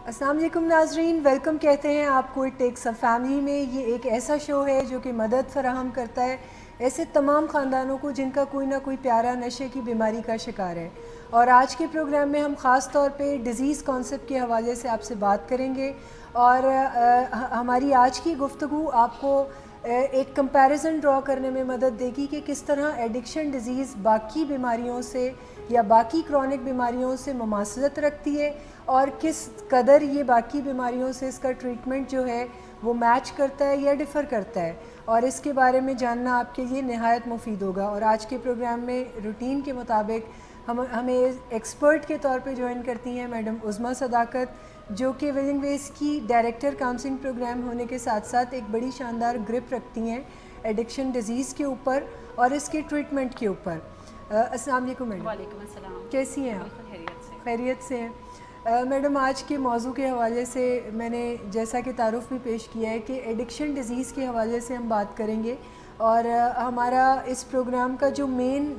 अस्सलाम वालेकुम नाजरीन, वेलकम कहते हैं आपको इट टेक्स अ फैमिली में। ये एक ऐसा शो है जो कि मदद फराहम करता है ऐसे तमाम ख़ानदानों को जिनका कोई ना कोई प्यारा नशे की बीमारी का शिकार है। और आज के प्रोग्राम में हम ख़ास तौर पे डिज़ीज़ कॉन्सेप्ट के हवाले से आपसे बात करेंगे और हमारी आज की गुफ्तगू आपको एक कंपैरिजन ड्रॉ करने में मदद देगी कि किस तरह एडिक्शन डिज़ीज़ बाकी बीमारियों से या बाकी क्रॉनिक बीमारियों से मुमासलत रखती है और किस कदर ये बाकी बीमारियों से इसका ट्रीटमेंट जो है वो मैच करता है या डिफ़र करता है, और इसके बारे में जानना आपके लिए नहायत मुफीद होगा। और आज के प्रोग्राम में रूटीन के मुताबिक हमें एक्सपर्ट के तौर पे ज्वाइन करती हैं मैडम उज़मा सदाकत, जो कि विलिंग वेज की डायरेक्टर काउंसलिंग प्रोग्राम होने के साथ साथ एक बड़ी शानदार ग्रिप रखती हैं एडिक्शन डिज़ीज़ के ऊपर और इसके ट्रीटमेंट के ऊपर। अस्सलाम वालेकुम मैडम। वालेकुम अस्सलाम। कैसी हैं आप? खैरियत से हैं मैडम। आज के मौजू के हवाले से मैंने जैसा कि तारुफ भी पेश किया है कि एडिक्शन डिज़ीज़ के हवाले से हम बात करेंगे और हमारा इस प्रोग्राम का जो मेन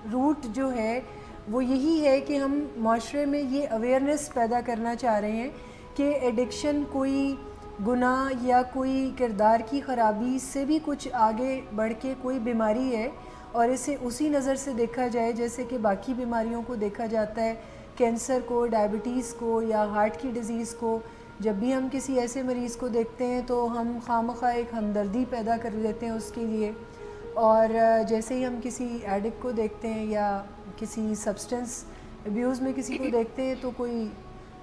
रूट जो है वो यही है कि हम माशरे में ये अवेयरनेस पैदा करना चाह रहे हैं कि एडिक्शन कोई गुनाह या कोई किरदार की ख़राबी से भी कुछ आगे बढ़ के कोई बीमारी है और इसे उसी नज़र से देखा जाए जैसे कि बाकी बीमारियों को देखा जाता है, कैंसर को, डायबिटीज़ को या हार्ट की डिज़ीज़ को। जब भी हम किसी ऐसे मरीज़ को देखते हैं तो हम खामखा एक हमदर्दी पैदा कर लेते हैं उसके लिए, और जैसे ही हम किसी एडिक्ट को देखते हैं या किसी सब्सटेंस अब्यूज़ में किसी को देखते हैं तो कोई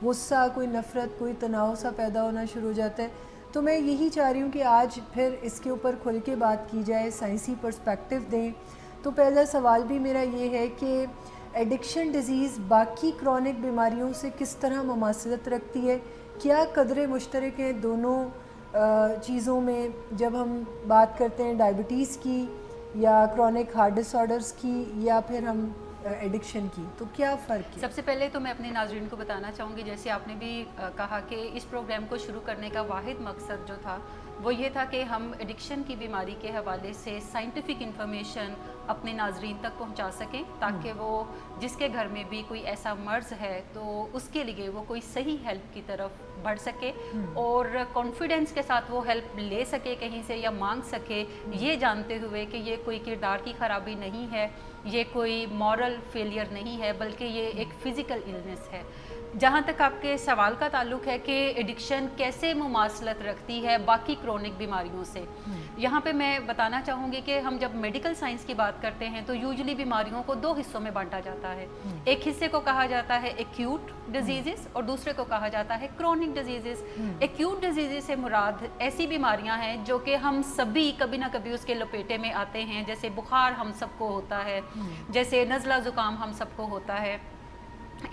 गुस्सा, कोई नफ़रत, कोई तनाव सा पैदा होना शुरू हो जाता है। तो मैं यही चाह रही हूँ कि आज फिर इसके ऊपर खुल के बात की जाए, साइंसी पर्सपेक्टिव दें। तो पहला सवाल भी मेरा ये है कि एडिक्शन डिज़ीज़ बाकी क्रॉनिक बीमारियों से किस तरह मुमासलत रखती है? क्या कदरे मुश्तरक हैं दोनों चीज़ों में जब हम बात करते हैं डायबिटीज़ की या क्रॉनिक हार्ट डिसऑर्डर्स की या फिर हम एडिक्शन की, तो क्या फ़र्क है? सबसे पहले तो मैं अपने नाज़रीन को बताना चाहूँगी, जैसे आपने भी कहा कि इस प्रोग्राम को शुरू करने का वाहिद मकसद जो था वो ये था कि हम एडिक्शन की बीमारी के हवाले से साइंटिफिक इंफॉर्मेशन अपने नाज़रीन तक पहुंचा सकें, ताकि वो जिसके घर में भी कोई ऐसा मर्ज़ है तो उसके लिए वो कोई सही हेल्प की तरफ बढ़ सके और कॉन्फिडेंस के साथ वो हेल्प ले सके कहीं से या मांग सके, ये जानते हुए कि ये कोई किरदार की ख़राबी नहीं है, ये कोई मॉरल फेलियर नहीं है, बल्कि ये एक फ़िज़िकल इलनेस है। जहाँ तक आपके सवाल का ताल्लुक है कि एडिक्शन कैसे मुमासलत रखती है बाकी क्रोनिक बीमारियों से, यहाँ पे मैं बताना चाहूँगी कि हम जब मेडिकल साइंस की बात करते हैं तो यूजुअली बीमारियों को दो हिस्सों में बांटा जाता है। एक हिस्से को कहा जाता है एक्यूट डिजीज़ और दूसरे को कहा जाता है क्रोनिक डिजीज़। एक्यूट डिजीज़ से मुराद ऐसी बीमारियाँ हैं जो कि हम सभी कभी ना कभी उसके लपेटे में आते हैं, जैसे बुखार हम सबको होता है, जैसे नज़ला ज़ुकाम हम सबको होता है,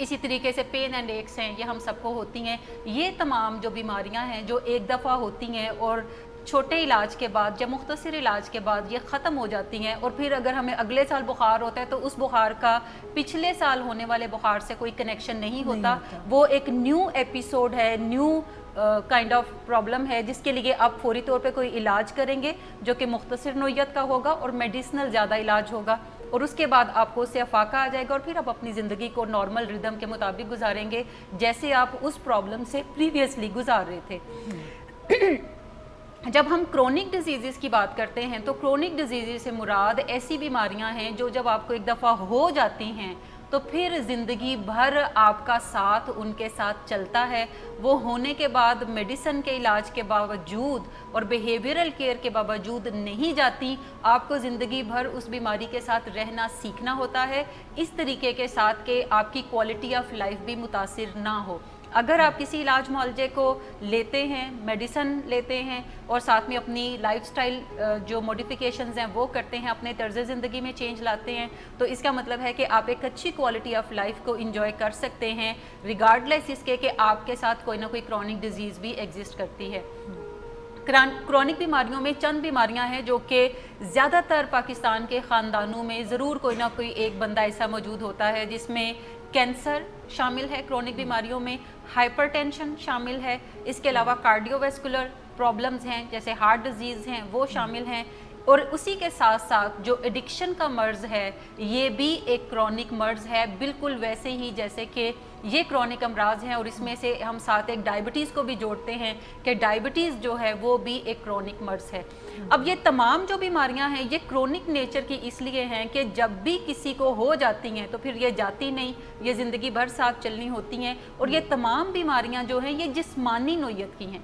इसी तरीके से पेन एंड एक्स हैं, ये हम सबको होती हैं। ये तमाम जो बीमारियां हैं जो एक दफ़ा होती हैं और छोटे इलाज के बाद या मुख्तसर इलाज के बाद ये ख़त्म हो जाती हैं, और फिर अगर हमें अगले साल बुखार होता है तो उस बुखार का पिछले साल होने वाले बुखार से कोई कनेक्शन नहीं होता। वो एक न्यू एपिसोड है, न्यू काइंड ऑफ प्रॉब्लम है जिसके लिए आप फौरी तौर पे कोई इलाज करेंगे जो कि मुख्तसर नोयत का होगा और मेडिसिनल ज़्यादा इलाज होगा, और उसके बाद आपको उससे अफाका आ जाएगा और फिर आप अपनी ज़िंदगी को नॉर्मल रिदम के मुताबिक गुजारेंगे जैसे आप उस प्रॉब्लम से प्रीवियसली गुजार रहे थे। जब हम क्रोनिक डिजीज़ की बात करते हैं तो क्रोनिक डिजीज़ से मुराद ऐसी बीमारियां हैं जो जब आपको एक दफ़ा हो जाती हैं तो फिर ज़िंदगी भर आपका साथ उनके साथ चलता है। वो होने के बाद मेडिसिन के इलाज के बावजूद और बिहेवियरल केयर के बावजूद नहीं जाती, आपको ज़िंदगी भर उस बीमारी के साथ रहना सीखना होता है, इस तरीके के साथ कि आपकी क्वालिटी ऑफ लाइफ भी मुतासिर ना हो। अगर आप किसी इलाज मुआलजे को लेते हैं, मेडिसन लेते हैं और साथ में अपनी लाइफस्टाइल जो मॉडिफिकेशंस हैं वो करते हैं, अपने तर्ज़ ज़िंदगी में चेंज लाते हैं, तो इसका मतलब है कि आप एक अच्छी क्वालिटी ऑफ लाइफ को इंजॉय कर सकते हैं रिगार्डलेस इसके कि आपके साथ कोई ना कोई क्रॉनिक डिजीज़ भी एग्जिस्ट करती है। क्रॉनिक बीमारियों में चंद बीमारियां हैं जो कि ज़्यादातर पाकिस्तान के ख़ानदानों में ज़रूर कोई ना कोई एक बंदा ऐसा मौजूद होता है, जिसमें कैंसर शामिल है, क्रोनिक बीमारियों में हाइपरटेंशन शामिल है, इसके अलावा कार्डियोवैस्कुलर प्रॉब्लम्स हैं जैसे हार्ट डिजीज़ हैं वो शामिल हैं, اور اسی کے ساتھ ساتھ جو ایڈکشن کا مرض ہے یہ بھی ایک کرونک مرض ہے، بالکل ویسے ہی جیسے کہ یہ کرونک امراض ہیں، اور اس میں سے ہم ساتھ ایک ڈائبٹیز کو بھی جوڑتے ہیں کہ ڈائبٹیز جو ہے وہ بھی ایک کرونک مرض ہے۔ اب یہ تمام جو بیماریاں ہیں یہ کرونک نیچر کی اس لیے ہیں کہ جب بھی کسی کو ہو جاتی ہیں تو پھر یہ جاتی نہیں، یہ زندگی بھر ساتھ چلنی ہوتی ہیں، اور یہ تمام بیماریاں جو ہیں یہ جسمانی نوعیت کی ہیں۔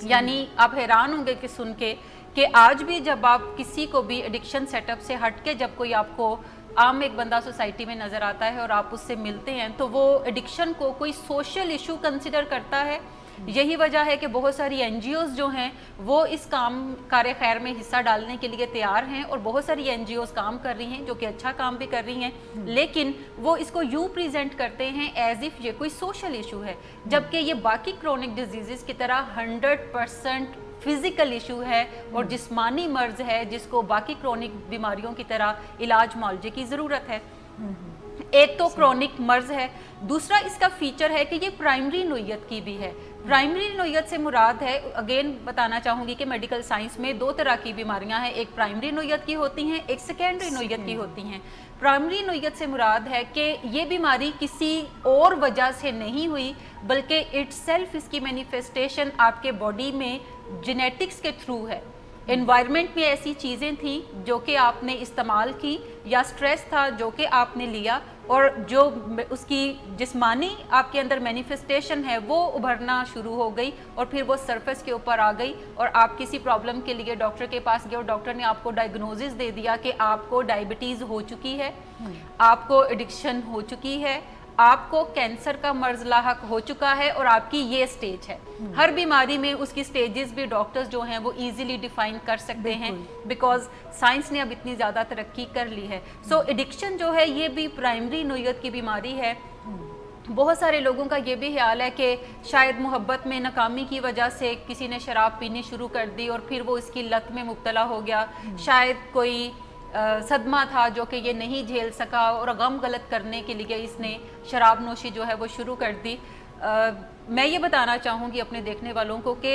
یعنی آپ حیران ہوں گے کہ سن کے کہ آج بھی جب آپ کسی کو بھی ایڈکشن سیٹ اپ سے ہٹ کے جب کوئی آپ کو عام ایک بندہ سوسائٹی میں نظر آتا ہے اور آپ اس سے ملتے ہیں تو وہ ایڈکشن کو کوئی سوشل ایشو کنسیڈر کرتا ہے۔ یہی وجہ ہے کہ بہت ساری این جی اوز جو ہیں وہ اس کام کار خیر میں حصہ ڈالنے کے لیے تیار ہیں، اور بہت ساری این جی اوز کام کر رہی ہیں جو کہ اچھا کام بھی کر رہی ہیں، لیکن وہ اس کو یوں پریزنٹ کرتے ہیں ایز اف یہ کوئی سوشل ایشو ہے، جبکہ یہ باقی کرونک ڈیزیزز کی طرح 100% فزیکل ایشو ہے اور جسمانی مرض ہے جس کو باقی کرونک بیماریوں کی طرح علاج معالجے کی ضرورت ہے۔ ایک تو کرونک مرض ہے، دوسرا اس کا فیچر ہے کہ یہ پرائمری نوعیت کی بھی ہے۔ پرائمری نوعیت سے مراد ہے، اگین بتانا چاہوں گی کہ میڈیکل سائنس میں دو طرح کی بیماریاں ہیں، ایک پرائمری نوعیت کی ہوتی ہیں، ایک سیکنڈری نوعیت کی ہوتی ہیں۔ پرائمری نوعیت سے مراد ہے کہ یہ بیماری کسی اور وجہ سے نہیں ہوئی بلکہ اٹ سیلف اس کی مینیفیسٹیشن آپ کے باڈی میں جینیٹکس کے تھرو ہے۔ انوائرمنٹ میں ایسی چیزیں تھیں جو کہ آپ نے استعمال کی، یا سٹریس تھا جو کہ آپ نے لیا، اور جو اس کی جسمانی آپ کے اندر مینیفیسٹیشن ہے وہ ابھرنا شروع ہو گئی، اور پھر وہ سرفیس کے اوپر آ گئی، اور آپ کسی پرابلم کے لیے ڈاکٹر کے پاس گئے اور ڈاکٹر نے آپ کو ڈائگنوزس دے دیا کہ آپ کو ڈائبٹیز ہو چکی ہے، آپ کو ایڈکشن ہو چکی ہے، آپ کو کینسر کا مرض لاحق ہو چکا ہے، اور آپ کی یہ سٹیج ہے۔ ہر بیماری میں اس کی سٹیجز بھی ڈاکٹرز جو ہیں وہ ایزیلی ڈیفائن کر سکتے ہیں، بیکاز سائنس نے اب اتنی زیادہ ترقی کر لی ہے۔ سو ایڈکشن جو ہے یہ بھی پرائمری نوعیت کی بیماری ہے۔ بہت سارے لوگوں کا یہ بھی خیال ہے کہ شاید محبت میں ناکامی کی وجہ سے کسی نے شراب پینی شروع کر دی اور پھر وہ اس کی لت میں مبتلا ہو گیا، شاید کوئی صدمہ تھا جو کہ یہ نہیں جھیل سکا اور غم غلط کرنے کے لیے اس نے شراب نوشی جو ہے وہ شروع کر دی۔ میں یہ بتانا چاہوں گی اپنے دیکھنے والوں کو کہ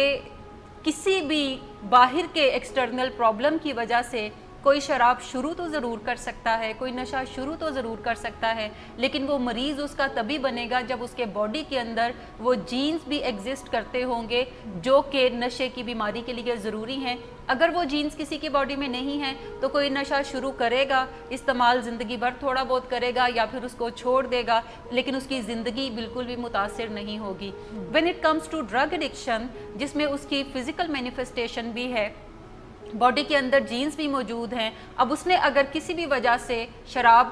کسی بھی باہر کے ایکسٹرنل پرابلم کی وجہ سے کوئی شراب شروع تو ضرور کر سکتا ہے، کوئی نشہ شروع تو ضرور کر سکتا ہے، لیکن وہ مریض اس کا تبھی بنے گا جب اس کے باڈی کے اندر وہ جینز بھی ایگزسٹ کرتے ہوں گے جو کہ نشے کی بیماری کے لیے ضروری ہیں۔ اگر وہ جینز کسی کی باڈی میں نہیں ہیں تو کوئی نشہ شروع کرے گا، استعمال زندگی بھر تھوڑا بہت کرے گا یا پھر اس کو چھوڑ دے گا، لیکن اس کی زندگی بالکل بھی متاثر نہیں ہوگی۔ when it comes to drug addiction، جس میں اس کی فزیکل مینیفیسٹیشن بھی ہے، باڈی کے اندر جینز بھی موجود ہیں، اب اس نے اگر کسی بھی وجہ سے شراب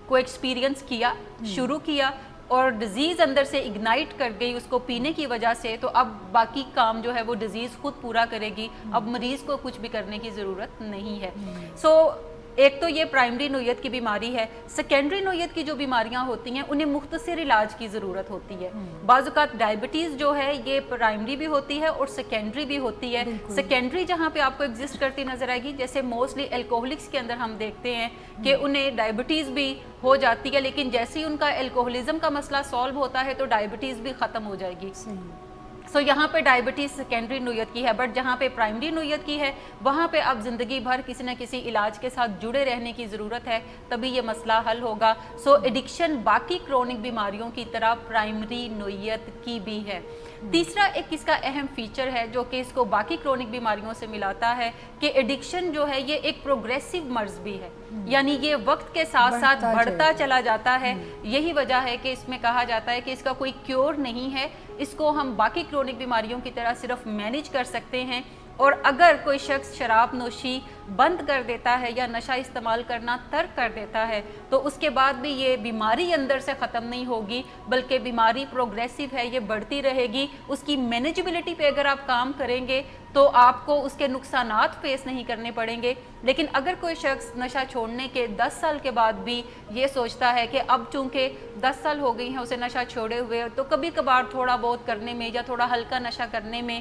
کو ایکسپیرینس کیا، شروع کیا، اور ڈیزیز اندر سے اگنائٹ کر گئی اس کو پینے کی وجہ سے، تو اب باقی کام جو ہے وہ ڈیزیز خود پورا کرے گی، اب مریض کو کچھ بھی کرنے کی ضرورت نہیں ہے۔ سو ایک تو یہ پرائمری نوعیت کی بیماری ہے۔ سیکنڈری نوعیت کی جو بیماریاں ہوتی ہیں انہیں مختصر علاج کی ضرورت ہوتی ہے۔ بعض اوقات ڈائبٹیز جو ہے یہ پرائمری بھی ہوتی ہے اور سیکنڈری بھی ہوتی ہے۔ سیکنڈری جہاں پہ آپ کو ایگزسٹ کرتی نظر آئے گی، جیسے موسٹلی الکوہولکس کے اندر ہم دیکھتے ہیں کہ انہیں ڈائبٹیز بھی ہو جاتی ہے، لیکن جیسے ہی ان کا الکوہولزم کا مسئلہ سالو ہوتا ہے تو ڈائبٹیز بھی ختم ہو جائے گی۔ سو یہاں پہ ڈائبٹیز سیکنڈری نوعیت کی ہے، بٹ جہاں پہ پرائمری نوعیت کی ہے وہاں پہ اب زندگی بھر کسی نہ کسی علاج کے ساتھ جڑے رہنے کی ضرورت ہے، تبھی یہ مسئلہ حل ہوگا۔ سو ایڈکشن باقی کرونک بیماریوں کی طرح پرائمری نوعیت کی بھی ہے۔ تیسرا ایک اس کا اہم فیچر ہے جو کہ اس کو باقی کرونک بیماریوں سے ملاتا ہے کہ ایڈکشن جو ہے یہ ایک پروگریسو مرض بھی ہے، یعنی یہ وقت کے ساتھ ساتھ بڑھتا چلا جاتا ہے۔ یہی وجہ ہے کہ اس میں کہا جاتا ہے کہ اس کا کوئی کیور نہیں ہے، اس کو ہم باقی کرونک بیماریوں کی طرح صرف مینیج کر سکتے ہیں، اور اگر کوئی شخص شراب نوشی بند کر دیتا ہے یا نشہ استعمال کرنا ترک کر دیتا ہے تو اس کے بعد بھی یہ بیماری اندر سے ختم نہیں ہوگی، بلکہ بیماری پروگریسو ہے، یہ بڑھتی رہے گی۔ اس کی مینیجبلٹی پہ اگر آپ کام کریں گے تو آپ کو اس کے نقصانات فیس نہیں کرنے پڑیں گے، لیکن اگر کوئی شخص نشہ چھوڑنے کے 10 سال کے بعد بھی یہ سوچتا ہے کہ اب چونکہ 10 سال ہو گئی ہیں اسے نشہ چھوڑے ہوئے، تو کبھی کبھار تھوڑا بہت کرنے میں یا تھوڑا ہلکا نشہ کرنے میں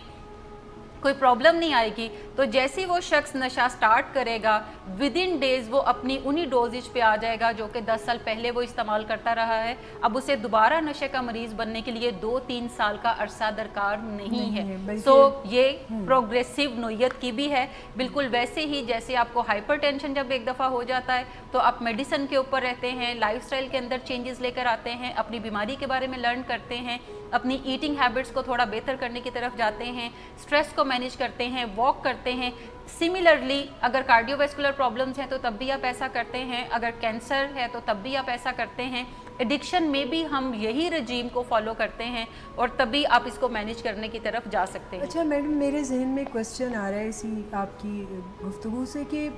कोई प्रॉब्लम नहीं आएगी। तो जैसे ही वो शख्स नशा स्टार्ट करेगा, विद इन डेज वो अपनी उन्हीं डोजेज पे आ जाएगा जो कि 10 साल पहले वो इस्तेमाल करता रहा है। अब उसे दोबारा नशे का मरीज बनने के लिए 2-3 साल का अरसा दरकार नहीं है। सो ये प्रोग्रेसिव नोयत की भी है। बिल्कुल वैसे ही जैसे आपको हाइपरटेंशन जब एक दफ़ा हो जाता है तो आप मेडिसिन के ऊपर रहते हैं, लाइफस्टाइल के अंदर चेंजेस लेकर आते हैं, अपनी बीमारी के बारे में लर्न करते हैं, अपनी ईटिंग हैबिट्स को थोड़ा बेहतर करने की तरफ जाते हैं, स्ट्रेस को मैनेज करते हैं, वॉक करते हैं। सिमिलरली अगर कार्डियोवैस्कुलर प्रॉब्लम्स हैं तो तब भी आप ऐसा करते हैं, अगर कैंसर है तो तब भी आप ऐसा करते हैं, एडिक्शन में भी हम यही रजीम को फॉलो करते हैं और तभी आप इसको मैनेज करने की तरफ जा सकते हैं। अच्छा मैडम, मेरे जहन में क्वेश्चन आ रहा है इसी आपकी गुफ्तगू से कि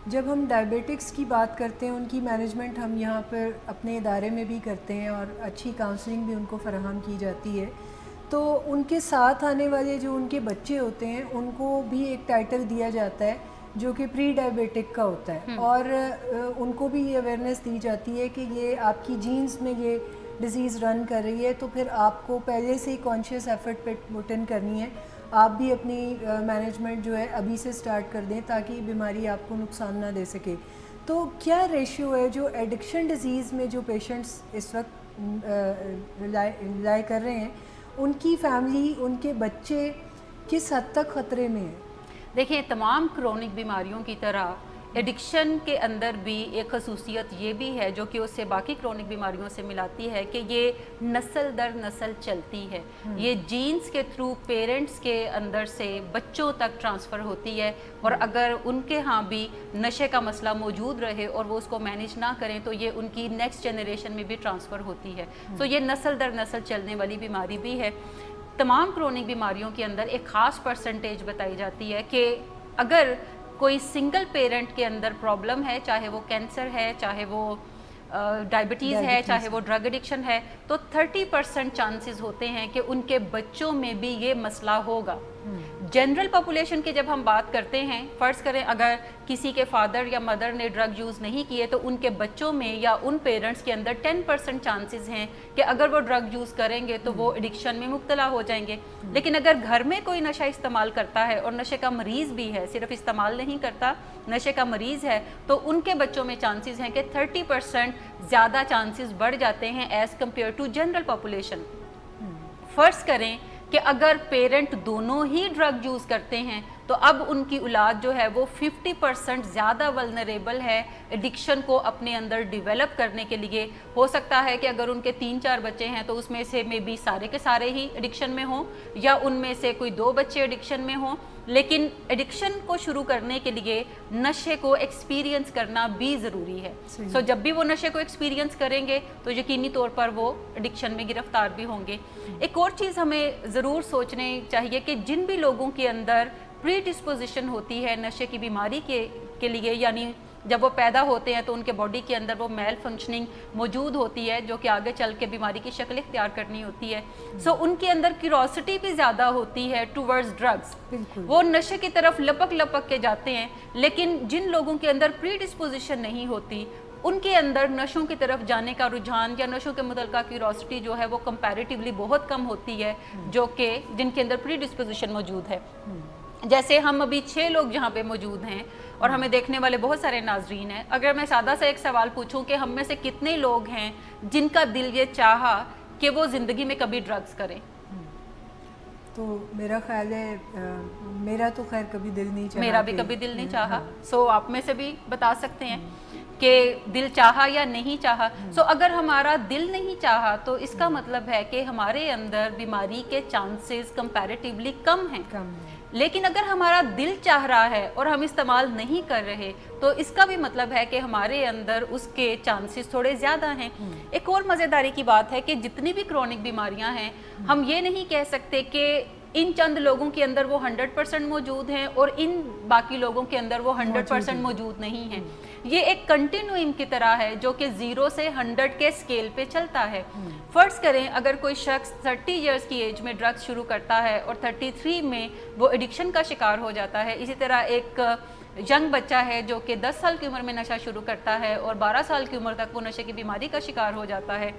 जब हम डायबिटिक्स की बात करते हैं, उनकी मैनेजमेंट हम यहाँ पर अपने इदारे में भी करते हैं और अच्छी काउंसलिंग भी उनको फराहम की जाती है, तो उनके साथ आने वाले जो उनके बच्चे होते हैं उनको भी एक टाइटल दिया जाता है जो कि प्री डायबिटिक का होता है, और उनको भी ये अवेयरनेस दी जाती है कि ये आपकी जीन्स में ये डिज़ीज़ रन कर रही है, तो फिर आपको पहले से ही कॉन्शियस एफर्ट पे पुट इन करनी है। आप भी अपनी मैनेजमेंट जो है अभी से स्टार्ट कर दें ताकि बीमारी आपको नुकसान ना दे सके। तो क्या रेशियो है जो एडिक्शन डिज़ीज़ में जो पेशेंट्स इस वक्त रिलाई कर रहे हैं, उनकी फैमिली, उनके बच्चे किस हद तक ख़तरे में है? देखिए, तमाम क्रोनिक बीमारियों की तरह एडिक्शन के अंदर भी एक खसूसियत ये भी है जो कि उससे बाकी क्रोनिक बीमारियों से मिलाती है कि ये नस्ल दर नस्ल चलती है। ये जीन्स के थ्रू पेरेंट्स के अंदर से बच्चों तक ट्रांसफ़र होती है, और अगर उनके यहाँ भी नशे का मसला मौजूद रहे और वो उसको मैनेज ना करें तो ये उनकी नेक्स्ट जनरेशन में भी ट्रांसफ़र होती है। तो ये नस्ल दर नस्ल चलने वाली बीमारी भी है। तमाम क्रोनिक बीमारियों के अंदर एक ख़ास परसेंटेज बताई जाती है कि अगर कोई सिंगल पेरेंट के अंदर प्रॉब्लम है, चाहे वो कैंसर है, चाहे वो डायबिटीज़ है, चाहे वो ड्रग एडिक्शन है, तो 30% चांसेस होते हैं कि उनके बच्चों में भी ये मसला होगा। जनरल पॉपुलेशन की जब हम बात करते हैं, फ़र्ज़ करें अगर किसी के फादर या मदर ने ड्रग यूज़ नहीं किए तो उनके बच्चों में या उन पेरेंट्स के अंदर 10% चांसेस हैं कि अगर वो ड्रग यूज़ करेंगे तो वो एडिक्शन में मुब्तला हो जाएंगे। लेकिन अगर घर में कोई नशा इस्तेमाल करता है और नशे का मरीज़ भी है, सिर्फ इस्तेमाल नहीं करता, नशे का मरीज़ है, तो उनके बच्चों में चांसेस हैं कि 30% ज़्यादा चांसेस बढ़ जाते हैं as compared to general population. फ़र्ज़ करें कि अगर पेरेंट दोनों ही ड्रग यूज़ करते हैं तो अब उनकी औलाद जो है वो 50% ज़्यादा वल्नरेबल है एडिक्शन को अपने अंदर डेवलप करने के लिए। हो सकता है कि अगर उनके 3-4 बच्चे हैं तो उसमें से मे बी सारे के सारे ही एडिक्शन में हों, या उनमें से कोई 2 बच्चे एडिक्शन में हों। लेकिन एडिक्शन को शुरू करने के लिए नशे को एक्सपीरियंस करना भी ज़रूरी है। सो जब भी वो नशे को एक्सपीरियंस करेंगे तो यकीनी तौर पर वो एडिक्शन में गिरफ्तार भी होंगे। एक और चीज़ हमें ज़रूर सोचनी चाहिए कि जिन भी लोगों के अंदर प्री डिस्पोजिशन होती है नशे की बीमारी के लिए, यानी जब वो पैदा होते हैं तो उनके बॉडी के अंदर वो मेल फंक्शनिंग मौजूद होती है जो कि आगे चल के बीमारी की शक्ल इख्तियार करनी होती है। सो उनके अंदर क्यूरोसिटी भी ज़्यादा होती है टूवर्ड्स ड्रग्स, वो नशे की तरफ लपक के जाते हैं। लेकिन जिन लोगों के अंदर प्री डिस्पोजिशन नहीं होती उनके अंदर नशों की तरफ जाने का रुझान या नशों के मुतल्लिक़ क्यूरोसिटी जो है वो कंपैरेटिवली बहुत कम होती है, जो कि जिनके अंदर प्री डिस्पोजिशन मौजूद है। जैसे हम अभी 6 लोग जहाँ पे मौजूद हैं और हमें देखने वाले बहुत सारे नाजरीन हैं, अगर मैं सादा सा एक सवाल पूछूं कि हम में से कितने लोग हैं जिनका दिल ये चाहा कि वो ज़िंदगी में कभी ड्रग्स करें? तो मेरा ख्याल है मेरा तो खैर कभी दिल नहीं चाहा, मेरा भी कभी दिल नहीं चाहा। सो आप में से भी बता सकते हैं कि दिल चाहा या नहीं चाहा। सो अगर हमारा दिल नहीं चाहा तो इसका मतलब है कि हमारे अंदर बीमारी के चांसेस कंपैरेटिवली कम हैं। लेकिन अगर हमारा दिल चाह रहा है और हम इस्तेमाल नहीं कर रहे तो इसका भी मतलब है कि हमारे अंदर उसके चांसेस थोड़े ज़्यादा हैं। एक और मज़ेदारी की बात है कि जितनी भी क्रोनिक बीमारियां हैं, हम ये नहीं कह सकते कि इन चंद लोगों के अंदर वो 100% मौजूद हैं और इन बाकी लोगों के अंदर वो 100% मौजूद नहीं हैं। ये एक कंटिन्यूम की तरह है जो कि 0 से 100 के स्केल पे चलता है। फ़र्ज़ करें अगर कोई शख्स 30 इयर्स की एज में ड्रग्स शुरू करता है और 33 में वो एडिक्शन का शिकार हो जाता है। इसी तरह एक यंग बच्चा है जो कि 10 साल की उम्र में नशा शुरू करता है और 12 साल की उम्र तक वो नशे की बीमारी का शिकार हो जाता है।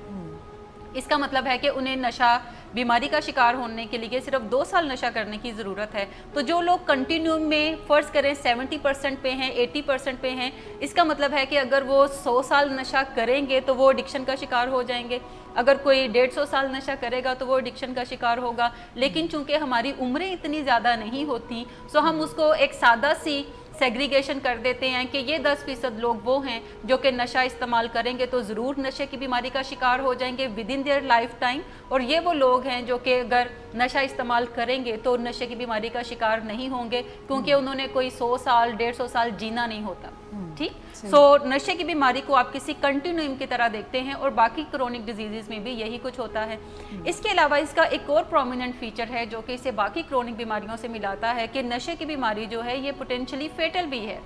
इसका मतलब है कि उन्हें नशा बीमारी का शिकार होने के लिए सिर्फ 2 साल नशा करने की ज़रूरत है। तो जो लोग कंटिन्यू में फ़र्ज़ करें 70% पे हैं, 80% पे हैं, इसका मतलब है कि अगर वो 100 साल नशा करेंगे तो वो एडिक्शन का शिकार हो जाएंगे। अगर कोई 150 साल नशा करेगा तो वो एडिक्शन का शिकार होगा। लेकिन चूंकि हमारी उम्रें इतनी ज़्यादा नहीं होती, सो हम उसको एक सादा सी सेग्रीगेशन कर देते हैं कि ये 10% लोग वो हैं जो कि नशा इस्तेमाल करेंगे तो ज़रूर नशे की बीमारी का शिकार हो जाएंगे with in their life time, और ये वो लोग हैं जो कि अगर नशा इस्तेमाल करेंगे तो नशे की बीमारी का शिकार नहीं होंगे, क्योंकि उन्होंने कोई 100 साल 150 साल जीना नहीं होता। ठीक, सो नशे की बीमारी को आप किसी कंटिन्यूम की तरह देखते हैं, और बाकी क्रोनिक डिजीज़ में भी यही कुछ होता है। इसके अलावा इसका एक और प्रोमिनेंट फीचर है जो कि इसे बाकी क्रोनिक बीमारियों से मिलाता है कि नशे की बीमारी जो है ये पोटेंशियली फेटल भी है,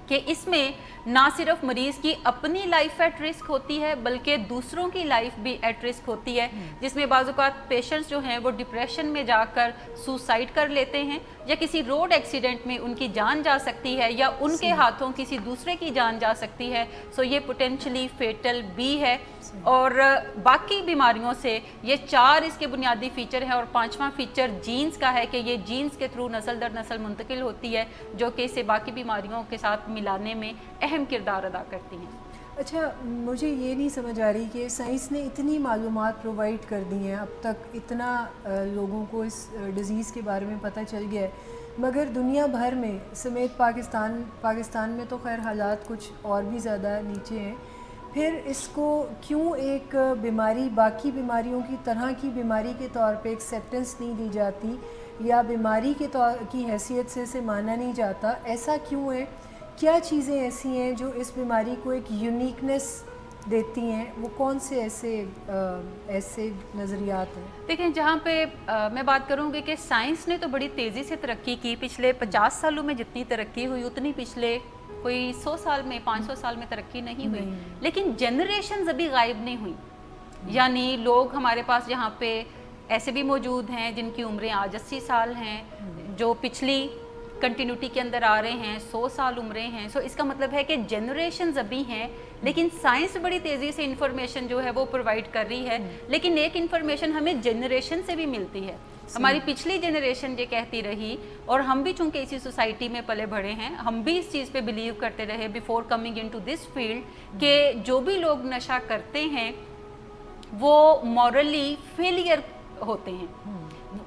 कि इसमें ना सिर्फ मरीज की अपनी लाइफ एट रिस्क होती है बल्कि दूसरों की लाइफ भी एट रिस्क होती है, जिसमें बाज़-औक़ात पेशेंट्स जो हैं वो डिप्रेशन में जाकर सुसाइड कर लेते हैं, या किसी रोड एक्सीडेंट में उनकी जान जा सकती है, या उनके हाथों किसी दूसरे की जान जा सकती है। सो ये पोटेंशली फेटल भी है। और बाकी बीमारियों से ये 4 इसके बुनियादी फीचर हैं, और 5वां फीचर जीन्स का है कि ये जीन्स के थ्रू नस्ल दर नस्ल मुंतकिल होती है, जो कि इसे बाकी बीमारियों के साथ मिलाने में अहम किरदार अदा करती हैं। अच्छा, मुझे ये नहीं समझ आ रही कि साइंस ने इतनी मालूमात प्रोवाइड कर दी हैं, अब तक इतना लोगों को इस डिज़ीज़ के बारे में पता चल गया है, मगर दुनिया भर में समेत पाकिस्तान में तो खैर हालात कुछ और भी ज़्यादा नीचे हैं, फिर इसको क्यों एक बीमारी बाकी बीमारियों की तरह की बीमारी के तौर पे एक्सेप्टेंस नहीं दी जाती, या बीमारी के तौर की हैसियत से इसे माना नहीं जाता? ऐसा क्यों है? क्या चीज़ें ऐसी हैं जो इस बीमारी को एक यूनिकनेस देती हैं? वो कौन से ऐसे नज़रियात हैं? देखें, जहाँ पे मैं बात करूँगी कि साइंस ने तो बड़ी तेज़ी से तरक्की की, पिछले 50 सालों में जितनी तरक्की हुई उतनी पिछले कोई 100 साल में 500 साल में तरक्की नहीं हुई, लेकिन जनरेशन्स अभी गायब नहीं हुई। यानी लोग हमारे पास यहाँ पे ऐसे भी मौजूद हैं जिनकी उम्रें आज 80 साल हैं, जो पिछली कंटिन्यूटी के अंदर आ रहे हैं, 100 साल उम्रें हैं। सो इसका मतलब है कि जनरेशन्स अभी हैं, लेकिन साइंस बड़ी तेज़ी से इंफॉर्मेशन जो है वो प्रोवाइड कर रही है। लेकिन एक इंफॉर्मेशन हमें जनरेशन से भी मिलती है। हमारी पिछली जनरेशन ये कहती रही, और हम भी चूंकि इसी सोसाइटी में पले बढ़े हैं, हम भी इस चीज़ पे बिलीव करते रहे before coming into this field कि जो भी लोग नशा करते हैं वो मॉरली फेलियर होते हैं,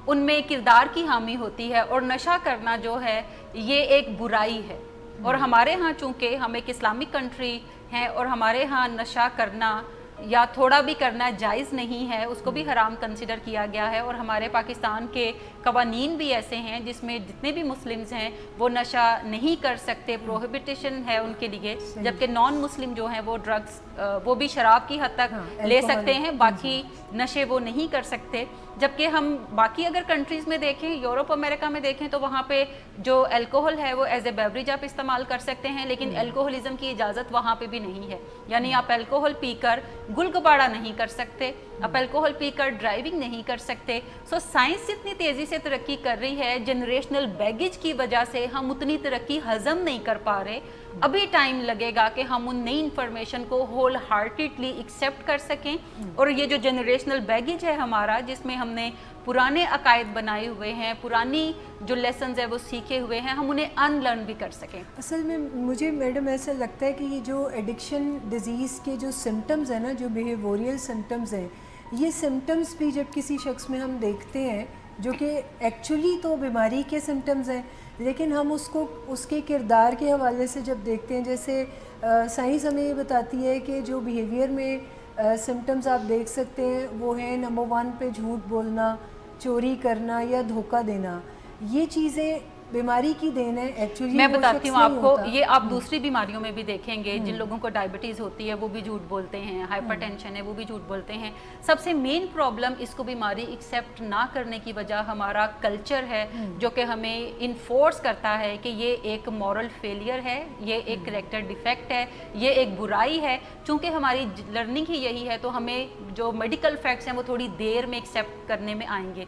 उनमें किरदार की हामी होती है, और नशा करना जो है ये एक बुराई है। और हमारे यहाँ चूँकि हम एक इस्लामिक कंट्री हैं, और हमारे यहाँ नशा करना या थोड़ा भी करना जायज़ नहीं है, उसको भी हराम कंसिडर किया गया है। और हमारे पाकिस्तान के कवानीन भी ऐसे हैं जिसमें जितने भी मुस्लिम्स हैं वो नशा नहीं कर सकते, प्रोहिबिटेशन है उनके लिए, जबकि नॉन मुस्लिम जो हैं वो ड्रग्स वो भी शराब की हद तक ले सकते हैं, बाकी नशे वो नहीं कर सकते। जबकि हम बाकी अगर कंट्रीज़ में देखें, यूरोप अमेरिका में देखें, तो वहाँ पे जो अल्कोहल है वो एज ए बेवरेज आप इस्तेमाल कर सकते हैं, लेकिन अल्कोहलिज्म की इजाज़त वहाँ पे भी नहीं है। यानी आप अल्कोहल पीकर गुलगबाड़ा नहीं कर सकते, आप अल्कोहल पीकर ड्राइविंग नहीं कर सकते। सो साइंस इतनी तेज़ी से तरक्की कर रही है, जनरेशनल बैगेज की वजह से हम उतनी तरक्की हजम नहीं कर पा रहे। अभी टाइम लगेगा कि हम उन नई इन्फॉर्मेशन को होल हार्टेडली एक्सेप्ट कर सकें, और ये जो जनरेशनल बैगेज है हमारा, जिसमें हमने पुराने अकायद बनाए हुए हैं, पुरानी जो लेसन्स है वो सीखे हुए हैं, हम उन्हें अनलर्न भी कर सकें। असल में मुझे मैडम ऐसा लगता है कि ये जो एडिक्शन डिज़ीज़ के जो सिम्टम्स हैं ना, जो बिहेवियरल सिम्टम्स हैं, ये सिम्टम्स भी जब किसी शख्स में हम देखते हैं जो कि एक्चुअली तो बीमारी के सिम्टम्स हैं, लेकिन हम उसको उसके किरदार के हवाले से जब देखते हैं, जैसे साइंस हमें ये बताती है कि जो बिहेवियर में सिम्टम्स आप देख सकते हैं वो हैं नंबर 1 पे झूठ बोलना, चोरी करना या धोखा देना। ये चीज़ें बीमारी की देन है एक्चुअली। मैं बताती हूँ आपको, ये आप दूसरी बीमारियों में भी देखेंगे, जिन लोगों को डायबिटीज़ होती है वो भी झूठ बोलते हैं, हाइपरटेंशन है वो भी झूठ बोलते हैं। सबसे मेन प्रॉब्लम इसको बीमारी एक्सेप्ट ना करने की वजह हमारा कल्चर है, जो कि हमें इन्फोर्स करता है कि ये एक मॉरल फेलियर है, ये एक करेक्टर डिफेक्ट है, ये एक बुराई है। चूँकि हमारी लर्निंग ही यही है, तो हमें जो मेडिकल फैक्ट्स हैं वो थोड़ी देर में एक्सेप्ट करने में आएंगे।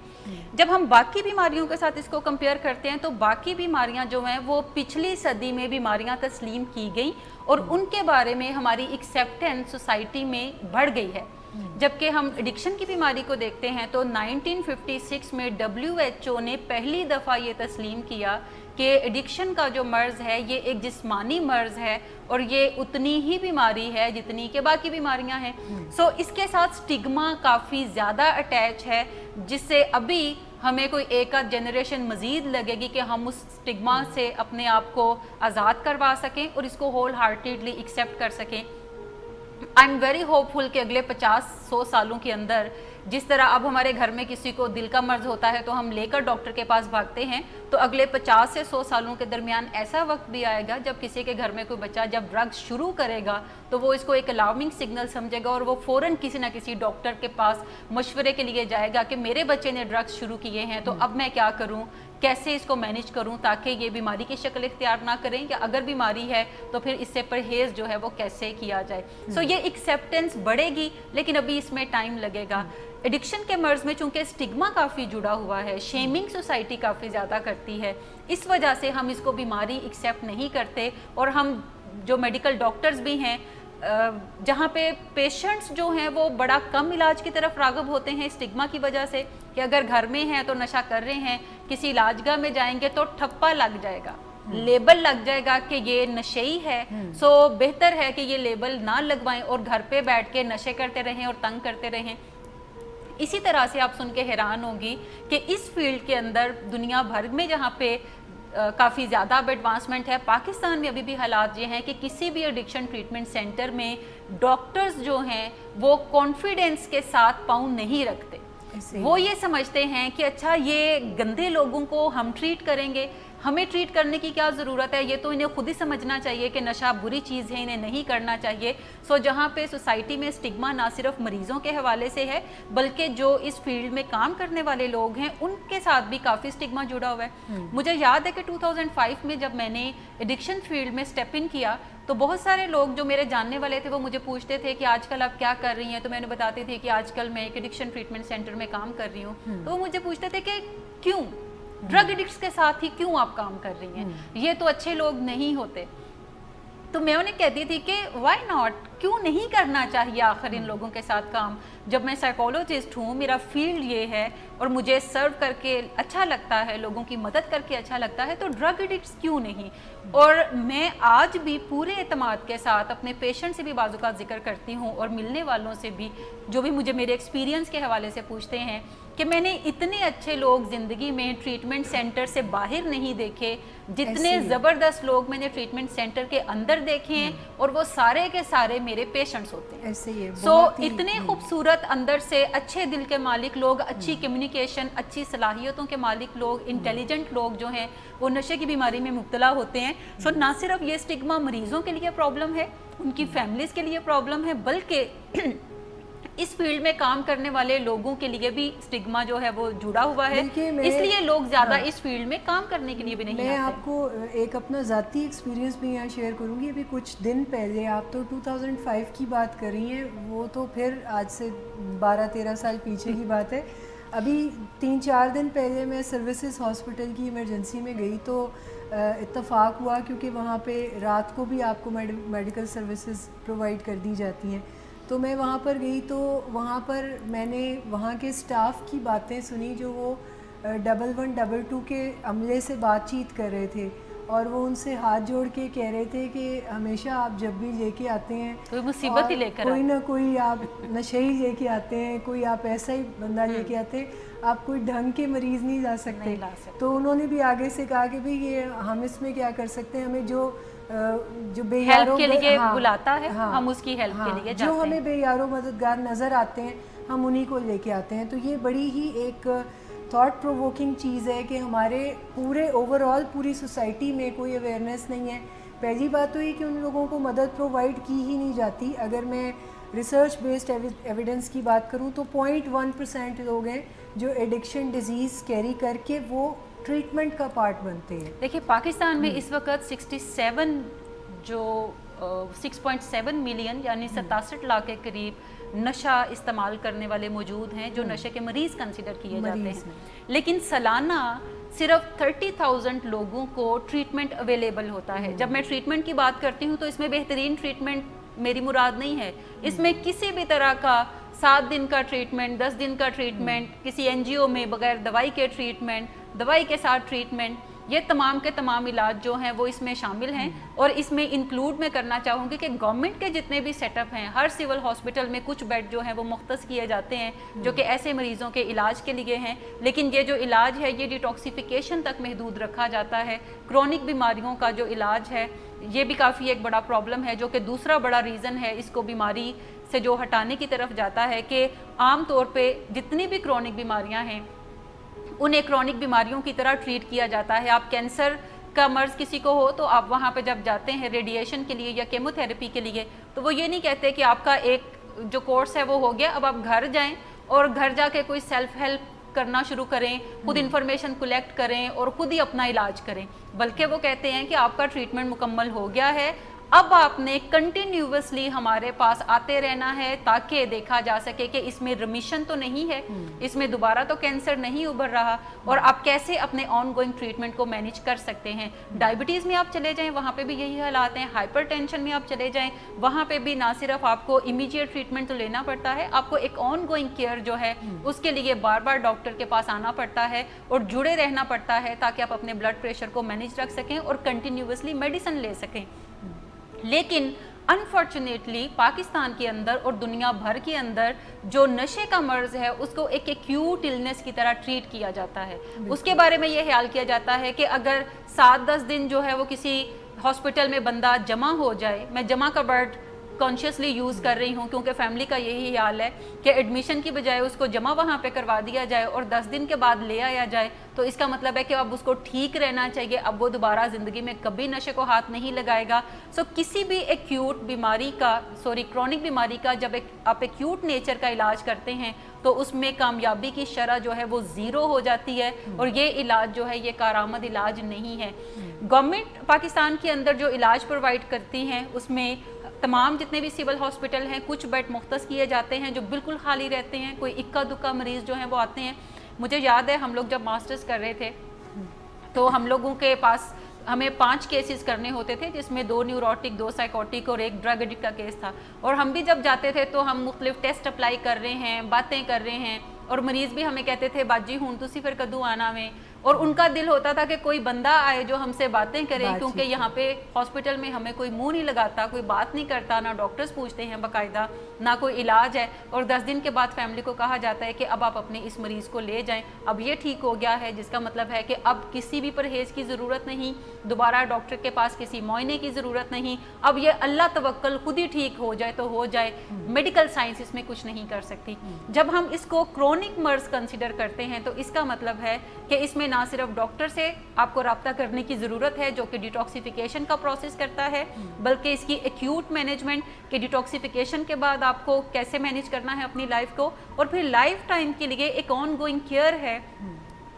जब हम बाकी बीमारियों के साथ इसको कंपेयर करते हैं, तो बाकी बीमारियां जो हैं वो पिछली सदी में बीमारियां तस्लीम की गई, और उनके बारे में हमारी एक्सेप्टेंस सोसाइटी में बढ़ गई है। जबकि हम एडिक्शन की बीमारी को देखते हैं तो 1956 में WHO ने पहली दफ़ा ये तस्लीम किया कि एडिक्शन का जो मर्ज़ है ये एक जिस्मानी मर्ज़ है और ये उतनी ही बीमारी है जितनी के बाकी बीमारियां हैं। सो इसके साथ स्टिग्मा काफ़ी ज़्यादा अटैच है, जिससे अभी हमें कोई एक आध जनरेशन मज़ीद लगेगी कि हम उस स्टिग्मा से अपने आप को आज़ाद करवा सकें और इसको होल हार्टेडली एक्सेप्ट कर सकें। आई एम वेरी होपफुल कि अगले 50-100 सालों के अंदर जिस तरह अब हमारे घर में किसी को दिल का मर्ज होता है तो हम लेकर डॉक्टर के पास भागते हैं, तो अगले 50 से 100 सालों के दरमियान ऐसा वक्त भी आएगा जब किसी के घर में कोई बच्चा जब ड्रग्स शुरू करेगा तो वो इसको एक अलार्मिंग सिग्नल समझेगा और वो फ़ौरन किसी ना किसी डॉक्टर के पास मशवरे के लिए जाएगा कि मेरे बच्चे ने ड्रग्स शुरू किए हैं तो अब मैं क्या करूं, कैसे इसको मैनेज करूं ताकि ये बीमारी की शक्ल इख्तियार ना करें, या अगर बीमारी है तो फिर इससे परहेज़ जो है वो कैसे किया जाए। सो ये एक्सेप्टेंस बढ़ेगी, लेकिन अभी इसमें टाइम लगेगा। एडिक्शन के मर्ज में चूंकि स्टिग्मा काफ़ी जुड़ा हुआ है, शेमिंग सोसाइटी काफ़ी ज़्यादा करती है, इस वजह से हम इसको बीमारी एक्सेप्ट नहीं करते। और हम जो मेडिकल डॉक्टर्स भी हैं, जहाँ पे पेशेंट्स जो हैं वो बड़ा कम इलाज की तरफ राग़िब होते हैं स्टिग्मा की वजह से कि अगर घर में हैं तो नशा कर रहे हैं, किसी इलाजगाह में जाएंगे तो ठप्पा लग जाएगा, लेबल लग जाएगा कि ये नशेई है। सो बेहतर है कि ये लेबल ना लगवाएं और घर पे बैठ के नशे करते रहें और तंग करते रहें। इसी तरह से आप सुन के हैरान होंगी कि इस फील्ड के अंदर दुनिया भर में जहाँ पे काफ़ी ज़्यादा अब एडवांसमेंट है, पाकिस्तान में अभी भी हालात ये हैं कि किसी भी एडिक्शन ट्रीटमेंट सेंटर में डॉक्टर्स जो हैं वो कॉन्फिडेंस के साथ पाँव नहीं रखते। वो ये समझते हैं कि अच्छा ये गंदे लोगों को हम ट्रीट करेंगे, हमें ट्रीट करने की क्या ज़रूरत है, ये तो इन्हें खुद ही समझना चाहिए कि नशा बुरी चीज़ है, इन्हें नहीं करना चाहिए। सो जहाँ पे सोसाइटी में स्टिग्मा ना सिर्फ मरीज़ों के हवाले से है बल्कि जो इस फील्ड में काम करने वाले लोग हैं उनके साथ भी काफ़ी स्टिग्मा जुड़ा हुआ है। मुझे याद है कि 2005 में जब मैंने एडिक्शन फील्ड में स्टेप इन किया तो बहुत सारे लोग जो मेरे जानने वाले थे वो मुझे पूछते थे कि आजकल आप क्या कर रही हैं, तो मैंने बताती थी कि आजकल मैं एक एडिक्शन ट्रीटमेंट सेंटर में काम कर रही हूँ। तो वो मुझे पूछते थे कि क्यों ड्रग एडिक्ट्स के साथ ही क्यों आप काम कर रही हैं, ये तो अच्छे लोग नहीं होते। तो मैं उन्हें कहती थी कि व्हाई नॉट, क्यों नहीं करना चाहिए आखिर इन लोगों के साथ काम। जब मैं साइकोलॉजिस्ट हूँ, मेरा फील्ड ये है और मुझे सर्व करके अच्छा लगता है, लोगों की मदद करके अच्छा लगता है, तो ड्रग एडिक्ट्स क्यों नहीं। और मैं आज भी पूरे एतमाद के साथ अपने पेशेंट से भी बाज़ जिक्र करती हूँ और मिलने वालों से भी जो भी मुझे मेरे एक्सपीरियंस के हवाले से पूछते हैं कि मैंने इतने अच्छे लोग ज़िंदगी में ट्रीटमेंट सेंटर से बाहर नहीं देखे जितने ज़बरदस्त लोग मैंने ट्रीटमेंट सेंटर के अंदर देखे हैं, और वो सारे के सारे मेरे पेशेंट्स होते हैं। ऐसे ही सो इतने खूबसूरत अंदर से अच्छे दिल के मालिक लोग, अच्छी कम्युनिकेशन, अच्छी सलाहियतों के मालिक लोग, इंटेलिजेंट लोग जो हैं वो नशे की बीमारी में मुब्तला होते हैं। सो ना सिर्फ ये स्टिग्मा मरीजों के लिए प्रॉब्लम है, उनकी फैमिलीज़ के लिए प्रॉब्लम है, बल्कि इस फील्ड में काम करने वाले लोगों के लिए भी स्टिग्मा जो है वो जुड़ा हुआ है, इसलिए लोग ज़्यादा इस फील्ड में काम करने के लिए भी नहीं आते। मैं आपको एक अपना ज़ाती एक्सपीरियंस भी यहाँ शेयर करूँगी। अभी कुछ दिन पहले, आप तो 2005 की बात कर रही हैं, वो तो फिर आज से 12-13 साल पीछे की बात है। अभी 3-4 दिन पहले मैं सर्विसेज हॉस्पिटल की इमरजेंसी में गई तो इत्तफाक हुआ, क्योंकि वहाँ पे रात को भी आपको मेडिकल सर्विसेज प्रोवाइड कर दी जाती हैं, तो मैं वहाँ पर गई तो वहाँ पर मैंने वहाँ के स्टाफ की बातें सुनी जो वो 1122 के अमले से बातचीत कर रहे थे और वो उनसे हाथ जोड़ के कह रहे थे कि हमेशा आप जब भी लेके आते हैं कोई मुसीबत ही लेकर, कोई ना कोई आप नशे ही लेके आते हैं, कोई आप ऐसा ही बंदा लेके आते हैं, आप कोई ढंग के मरीज़ नहीं ला सकते। तो उन्होंने भी आगे से कहा कि भाई ये हम इसमें क्या कर सकते हैं, हमें जो बेयारों के लिए बुलाता है, हम उसकी हेल्प के लिए जाते हैं, जो हमें बेयारों मददगार नज़र आते हैं हम उन्हीं को लेके आते हैं। तो ये बड़ी ही एक थॉट प्रोवोकिंग चीज़ है कि हमारे पूरे ओवरऑल पूरी सोसाइटी में कोई अवेयरनेस नहीं है। पहली बात तो ये कि उन लोगों को मदद प्रोवाइड की ही नहीं जाती। अगर मैं रिसर्च बेस्ड एविडेंस की बात करूँ तो 0.1% लोग हैं जो एडिक्शन डिजीज़ कैरी करके वो ट्रीटमेंट का पार्ट बनते हैं। देखिए पाकिस्तान में इस वक्त 6.7 मिलियन यानी 67 लाख के करीब नशा इस्तेमाल करने वाले मौजूद हैं जो नशे के मरीज़ कंसिडर किए जाते हैं, लेकिन सालाना सिर्फ 30,000 लोगों को ट्रीटमेंट अवेलेबल होता है। जब मैं ट्रीटमेंट की बात करती हूँ तो इसमें बेहतरीन ट्रीटमेंट मेरी मुराद नहीं है, इसमें किसी भी तरह का 7 दिन का ट्रीटमेंट, 10 दिन का ट्रीटमेंट, किसी NGO में बगैर दवाई के ट्रीटमेंट, दवाई के साथ ट्रीटमेंट, ये तमाम के तमाम इलाज जो हैं वो इसमें शामिल हैं। और इसमें इंक्लूड मैं करना चाहूँगी कि गवर्नमेंट के जितने भी सेटअप हैं, हर सिविल हॉस्पिटल में कुछ बेड जो हैं वो मुख्तस किए जाते हैं जो कि ऐसे मरीज़ों के इलाज के लिए हैं, लेकिन ये जो इलाज है ये डिटॉक्सिफिकेशन तक महदूद रखा जाता है। क्रोनिक बीमारियों का जो इलाज है ये भी काफ़ी एक बड़ा प्रॉब्लम है, जो कि दूसरा बड़ा रीज़न है इसको बीमारी से जो हटाने की तरफ जाता है कि आम तौर पे जितनी भी क्रोनिक बीमारियां हैं उन्हें क्रोनिक बीमारियों की तरह ट्रीट किया जाता है। आप कैंसर का मर्ज किसी को हो तो आप वहाँ पे जब जाते हैं रेडिएशन के लिए या केमोथेरेपी के लिए, तो वो ये नहीं कहते कि आपका एक जो कोर्स है वो हो गया, अब आप घर जाएं और घर जाके कोई सेल्फ हेल्प करना शुरू करें, खुद इन्फॉर्मेशन कलेक्ट करें और खुद ही अपना इलाज करें, बल्कि वो कहते हैं कि आपका ट्रीटमेंट मुकम्मल हो गया है, अब आपने कंटिन्यूअसली हमारे पास आते रहना है ताकि देखा जा सके कि इसमें रिमिशन तो नहीं है, इसमें दोबारा तो कैंसर नहीं उभर रहा, और आप कैसे अपने ऑन गोइंग ट्रीटमेंट को मैनेज कर सकते हैं। डायबिटीज़ में आप चले जाएं, वहाँ पे भी यही हालात हैं। हाइपरटेंशन में आप चले जाएं, वहाँ पे भी ना सिर्फ आपको इमीडिएट ट्रीटमेंट तो लेना पड़ता है, आपको एक ऑन गोइंग केयर जो है उसके लिए बार बार डॉक्टर के पास आना पड़ता है और जुड़े रहना पड़ता है ताकि आप अपने ब्लड प्रेशर को मैनेज रख सकें और कंटिन्यूअसली मेडिसिन ले सकें। लेकिन अनफॉर्चुनेटली पाकिस्तान के अंदर और दुनिया भर के अंदर जो नशे का मर्ज है उसको एक एक्यूट इलनेस की तरह ट्रीट किया जाता है। उसके बारे में ये ख्याल किया जाता है कि अगर 7-10 दिन जो है वो किसी हॉस्पिटल में बंदा जमा हो जाए, मैं जमा का वर्ड कॉन्शियसली यूज़ कर रही हूँ क्योंकि फैमिली का यही हाल है कि एडमिशन की बजाय उसको जमा वहाँ पे करवा दिया जाए और 10 दिन के बाद ले आया जाए, तो इसका मतलब है कि अब उसको ठीक रहना चाहिए, अब वो दोबारा ज़िंदगी में कभी नशे को हाथ नहीं लगाएगा। सो किसी भी एक्यूट बीमारी का क्रोनिक बीमारी का जब आप एक्यूट नेचर का इलाज करते हैं तो उसमें कामयाबी की शरह जो है वो ज़ीरो हो जाती है और ये इलाज जो है ये कारामद इलाज नहीं है। गवर्नमेंट पाकिस्तान के अंदर जो इलाज प्रोवाइड करती हैं उसमें तमाम जितने भी सिविल हॉस्पिटल हैं कुछ बेड मुख्तस किए जाते हैं जो बिल्कुल खाली रहते हैं, कोई इक्का दुक्का मरीज़ जो हैं वो आते हैं। मुझे याद है हम लोग जब मास्टर्स कर रहे थे तो हम लोगों के पास हमें 5 केसेस करने होते थे जिसमें 2 न्यूरोटिक, 2 साइकोटिक और 1 ड्रग एडिक्ट का केस था। और हम भी जब जाते थे तो हम मुख्तलिफ टेस्ट अप्लाई कर रहे हैं, बातें कर रहे हैं, और मरीज़ भी हमें कहते थे बाजी हूँ तुसी फिर कदू आना में, और उनका दिल होता था कि कोई बंदा आए जो हमसे बातें करे, क्योंकि यहाँ पे हॉस्पिटल में हमें कोई मुंह नहीं लगाता, कोई बात नहीं करता, ना डॉक्टर्स पूछते हैं बाकायदा, ना कोई इलाज है। और 10 दिन के बाद फैमिली को कहा जाता है कि अब आप अपने इस मरीज़ को ले जाएं, अब ये ठीक हो गया है, जिसका मतलब है कि अब किसी भी परहेज़ की ज़रूरत नहीं, दोबारा डॉक्टर के पास किसी मुआयने की ज़रूरत नहीं, अब ये अल्लाह तवक्कल खुद ही ठीक हो जाए तो हो जाए, मेडिकल साइंस इसमें कुछ नहीं कर सकती। जब हम इसको क्रोनिक मर्ज कंसिडर करते हैं तो इसका मतलब है कि इसमें ना सिर्फ डॉक्टर से आपको रब्ता करने की ज़रूरत है जो कि डिटॉक्सिफिकेशन का प्रोसेस करता है, बल्कि इसकी एक्यूट मैनेजमेंट के डिटॉक्सिफिकेशन के बाद आपको कैसे मैनेज करना है अपनी लाइफ को, और फिर लाइफ टाइम के लिए एक ऑन गोइंग केयर है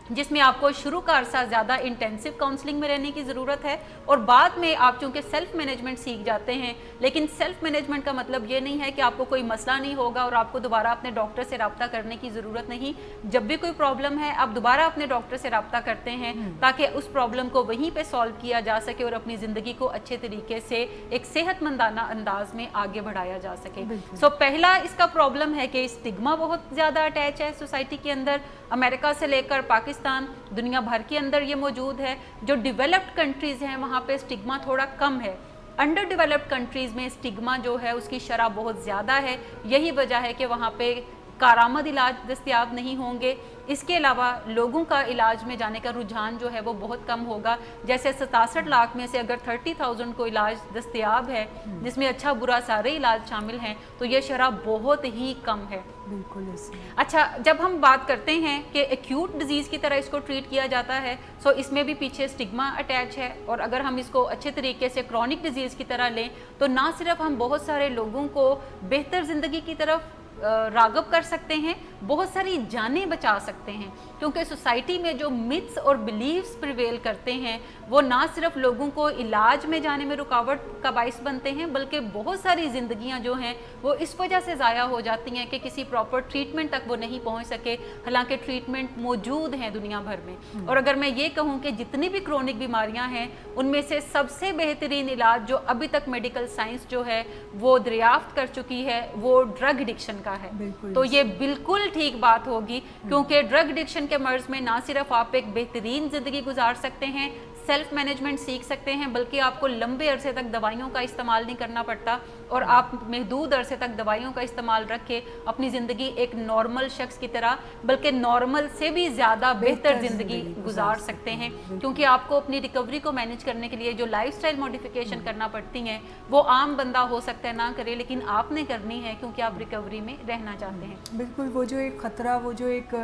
जिसमें आपको शुरू का अरसा ज़्यादा इंटेंसिव काउंसलिंग में रहने की ज़रूरत है, और बाद में आप चूँकि सेल्फ मैनेजमेंट सीख जाते हैं। लेकिन सेल्फ मैनेजमेंट का मतलब ये नहीं है कि आपको कोई मसला नहीं होगा और आपको दोबारा अपने डॉक्टर से रब्ता करने की ज़रूरत नहीं। जब भी कोई प्रॉब्लम है आप दोबारा अपने डॉक्टर से रब्ता करते हैं ताकि उस प्रॉब्लम को वहीं पर सॉल्व किया जा सके और अपनी ज़िंदगी को अच्छे तरीके से एक सेहतमंदाना अंदाज में आगे बढ़ाया जा सके। सो पहला इसका प्रॉब्लम है कि स्टिग्मा बहुत ज़्यादा अटैच है सोसाइटी के अंदर। अमेरिका से लेकर पाकिस्तान, दुनिया भर के अंदर ये मौजूद है। जो डेवलप्ड कंट्रीज़ हैं वहाँ पे स्टिग्मा थोड़ा कम है। अंडर डेवलप्ड कंट्रीज़ में स्टिग्मा जो है उसकी शरह बहुत ज़्यादा है। यही वजह है कि वहाँ पे कारामद इलाज दस्तयाब नहीं होंगे। इसके अलावा लोगों का इलाज में जाने का रुझान जो है वो बहुत कम होगा। जैसे 67 लाख में से अगर 30,000 को इलाज दस्तयाब है जिसमें अच्छा बुरा सारे इलाज शामिल हैं तो ये शरह बहुत ही कम है। बिल्कुल। अच्छा, जब हम बात करते हैं कि एक्यूट डिजीज़ की तरह इसको ट्रीट किया जाता है सो इसमें भी पीछे स्टिग्मा अटैच है, और अगर हम इसको अच्छे तरीके से क्रॉनिक डिजीज़ की तरह लें तो ना सिर्फ हम बहुत सारे लोगों को बेहतर ज़िंदगी की तरफ राग़ब कर सकते हैं, बहुत सारी जानें बचा सकते हैं, क्योंकि सोसाइटी में जो मिथ्स और बिलीव्स प्रिवेल करते हैं वो ना सिर्फ लोगों को इलाज में जाने में रुकावट का बाइस बनते हैं बल्कि बहुत सारी ज़िंदगियां जो हैं वो इस वजह से ज़ाया हो जाती हैं कि किसी प्रॉपर ट्रीटमेंट तक वो नहीं पहुंच सके, हालांकि ट्रीटमेंट मौजूद हैं दुनिया भर में। और अगर मैं ये कहूँ कि जितनी भी क्रोनिक बीमारियाँ हैं उनमें से सबसे बेहतरीन इलाज जो अभी तक मेडिकल साइंस जो है वो दरियाफ्त कर चुकी है वो ड्रग एडिक्शन का है, तो ये बिल्कुल ठीक बात होगी, क्योंकि ड्रग एडिक्शन के मर्ज में ना सिर्फ आप एक बेहतरीन ज़िंदगी गुजार सकते हैं, सेल्फ मैनेजमेंट सीख सकते हैं, बल्कि आपको लंबे अरसे तक दवाइयों का इस्तेमाल नहीं करना पड़ता और आप महदूद अरसे तक दवाइयों का इस्तेमाल रख के अपनी ज़िंदगी एक नॉर्मल शख्स की तरह, बल्कि नॉर्मल से भी ज़्यादा बेहतर ज़िंदगी गुजार सकते हैं। क्योंकि आपको अपनी रिकवरी को मैनेज करने के लिए जो लाइफस्टाइल मॉडिफिकेशन करना पड़ती हैं वो आम बंदा हो सकता है ना करे, लेकिन आपने करनी है क्योंकि आप रिकवरी में रहना चाहते हैं। बिल्कुल, वो जो एक ख़तरा, वो जो एक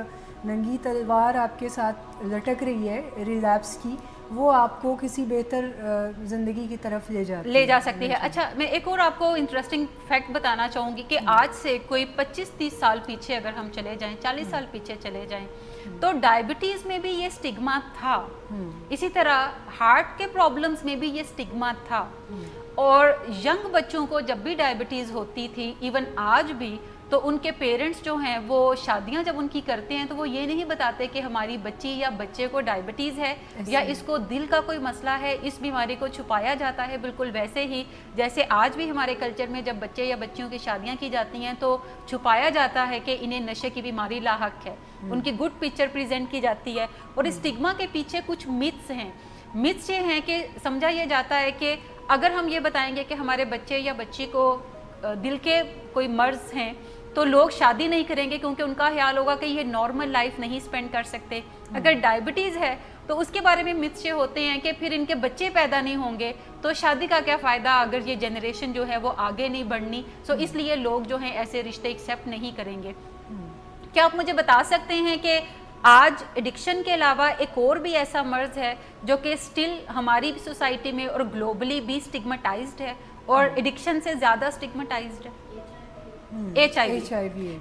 नंगी तलवार आपके साथ लटक रही है रिलैप्स की, वो आपको किसी बेहतर ज़िंदगी की तरफ ले जा सकती है। अच्छा, मैं एक और आपको इंटरेस्टिंग फैक्ट बताना चाहूँगी कि आज से कोई 25-30 साल पीछे अगर हम चले जाएं, 40 साल पीछे चले जाएं, तो डायबिटीज़ में भी ये स्टिग्मा था, इसी तरह हार्ट के प्रॉब्लम्स में भी ये स्टिग्मा था, और यंग बच्चों को जब भी डायबिटीज़ होती थी, इवन आज भी, तो उनके पेरेंट्स जो हैं वो शादियां जब उनकी करते हैं तो वो ये नहीं बताते कि हमारी बच्ची या बच्चे को डायबिटीज़ है या इसको दिल का कोई मसला है, इस बीमारी को छुपाया जाता है। बिल्कुल वैसे ही जैसे आज भी हमारे कल्चर में जब बच्चे या बच्चियों की शादियां की जाती हैं तो छुपाया जाता है कि इन्हें नशे की बीमारी लाहक है, उनकी गुड पिक्चर प्रेजेंट की जाती है। और इस स्टिग्मा के पीछे कुछ मिथ्स हैं। मिथ्स ये हैं कि समझा यह जाता है कि अगर हम ये बताएंगे कि हमारे बच्चे या बच्ची को दिल के कोई मर्ज हैं तो लोग शादी नहीं करेंगे, क्योंकि उनका ख्याल होगा कि ये नॉर्मल लाइफ नहीं स्पेंड कर सकते। अगर डायबिटीज़ है तो उसके बारे में मिथ्स ये होते हैं कि फिर इनके बच्चे पैदा नहीं होंगे तो शादी का क्या फ़ायदा अगर ये जनरेशन जो है वो आगे नहीं बढ़नी। सो इसलिए लोग जो हैं ऐसे रिश्ते एक्सेप्ट नहीं करेंगे। क्या आप मुझे बता सकते हैं कि आज एडिक्शन के अलावा एक और भी ऐसा मर्ज है जो कि स्टिल हमारी सोसाइटी में और ग्लोबली भी स्टिग्मेटाइज्ड है और एडिक्शन से ज़्यादा स्टिग्मेटाइज्ड है? HIV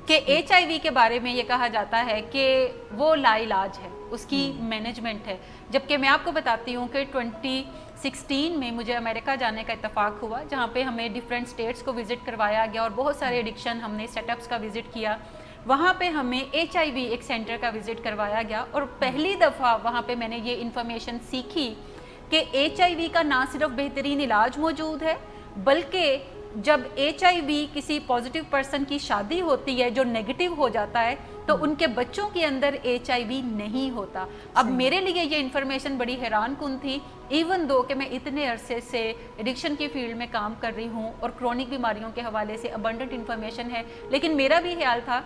के HIV के बारे में ये कहा जाता है कि वो लाइलाज है, उसकी मैनेजमेंट है। जबकि मैं आपको बताती हूँ कि 2016 में मुझे अमेरिका जाने का इत्तेफाक हुआ, जहाँ पे हमें डिफरेंट स्टेट्स को विज़िट करवाया गया और बहुत सारे एडिक्शन हमने सेटअप्स का विज़िट किया। वहाँ पे हमें HIV एक सेंटर का विज़िट करवाया गया और पहली दफ़ा वहाँ पे मैंने ये इन्फॉर्मेशन सीखी कि HIV का ना सिर्फ बेहतरीन इलाज मौजूद है, बल्कि जब HIV किसी पॉजिटिव पर्सन की शादी होती है जो नेगेटिव हो जाता है तो उनके बच्चों के अंदर HIV नहीं होता। अब मेरे लिए ये इन्फॉर्मेशन बड़ी हैरान कुन थी, इवन दो कि मैं इतने अरसे से एडिक्शन की फील्ड में काम कर रही हूँ और क्रोनिक बीमारियों के हवाले से अबंडेंट इन्फॉर्मेशन है, लेकिन मेरा भी ख्याल था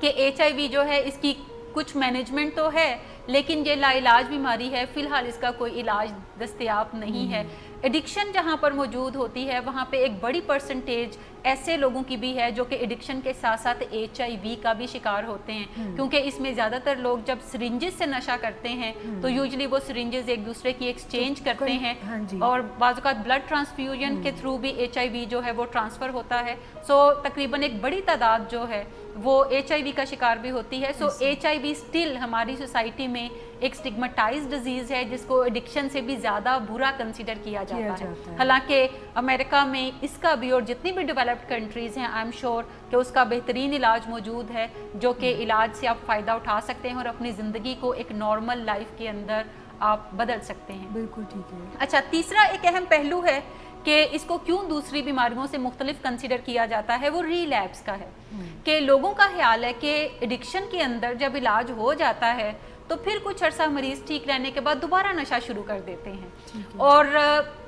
कि HIV जो है इसकी कुछ मैनेजमेंट तो है लेकिन ये लाइलाज बीमारी है, फ़िलहाल इसका कोई इलाज दस्तयाब नहीं है। एडिक्शन जहाँ पर मौजूद होती है वहाँ पे एक बड़ी परसेंटेज ऐसे लोगों की भी है जो कि एडिक्शन के साथ साथ HIV का भी शिकार होते हैं, क्योंकि इसमें ज़्यादातर लोग जब सिरिंजेस से नशा करते हैं तो यूजुअली वो सिरिंजेस एक दूसरे की एक्सचेंज करते हैं और बाज़ औक़ात ब्लड ट्रांसफ्यूजन के थ्रू भी HIV जो है वो ट्रांसफ़र होता है। सो तकरीबन एक बड़ी तादाद जो है वो HIV का शिकार भी होती है। सो HIV स्टिल हमारी सोसाइटी में एक स्टिग्मेटाइज्ड डिजीज़ है जिसको एडिक्शन से भी ज़्यादा बुरा कंसीडर किया जाता है। हालांकि अमेरिका में इसका भी और जितनी भी डेवलप्ड कंट्रीज़ हैं आई एम श्योर कि उसका बेहतरीन इलाज मौजूद है, जो कि इलाज से आप फ़ायदा उठा सकते हैं और अपनी ज़िंदगी को एक नॉर्मल लाइफ के अंदर आप बदल सकते हैं। बिल्कुल ठीक है। अच्छा, तीसरा एक अहम पहलू है कि इसको क्यों दूसरी बीमारियों से मुख्तलिफ कंसीडर किया जाता है, वो रीलैप्स का है। कि लोगों का ख्याल है कि एडिक्शन के अंदर जब इलाज हो जाता है तो फिर कुछ अर्सा मरीज़ ठीक रहने के बाद दोबारा नशा शुरू कर देते हैं, और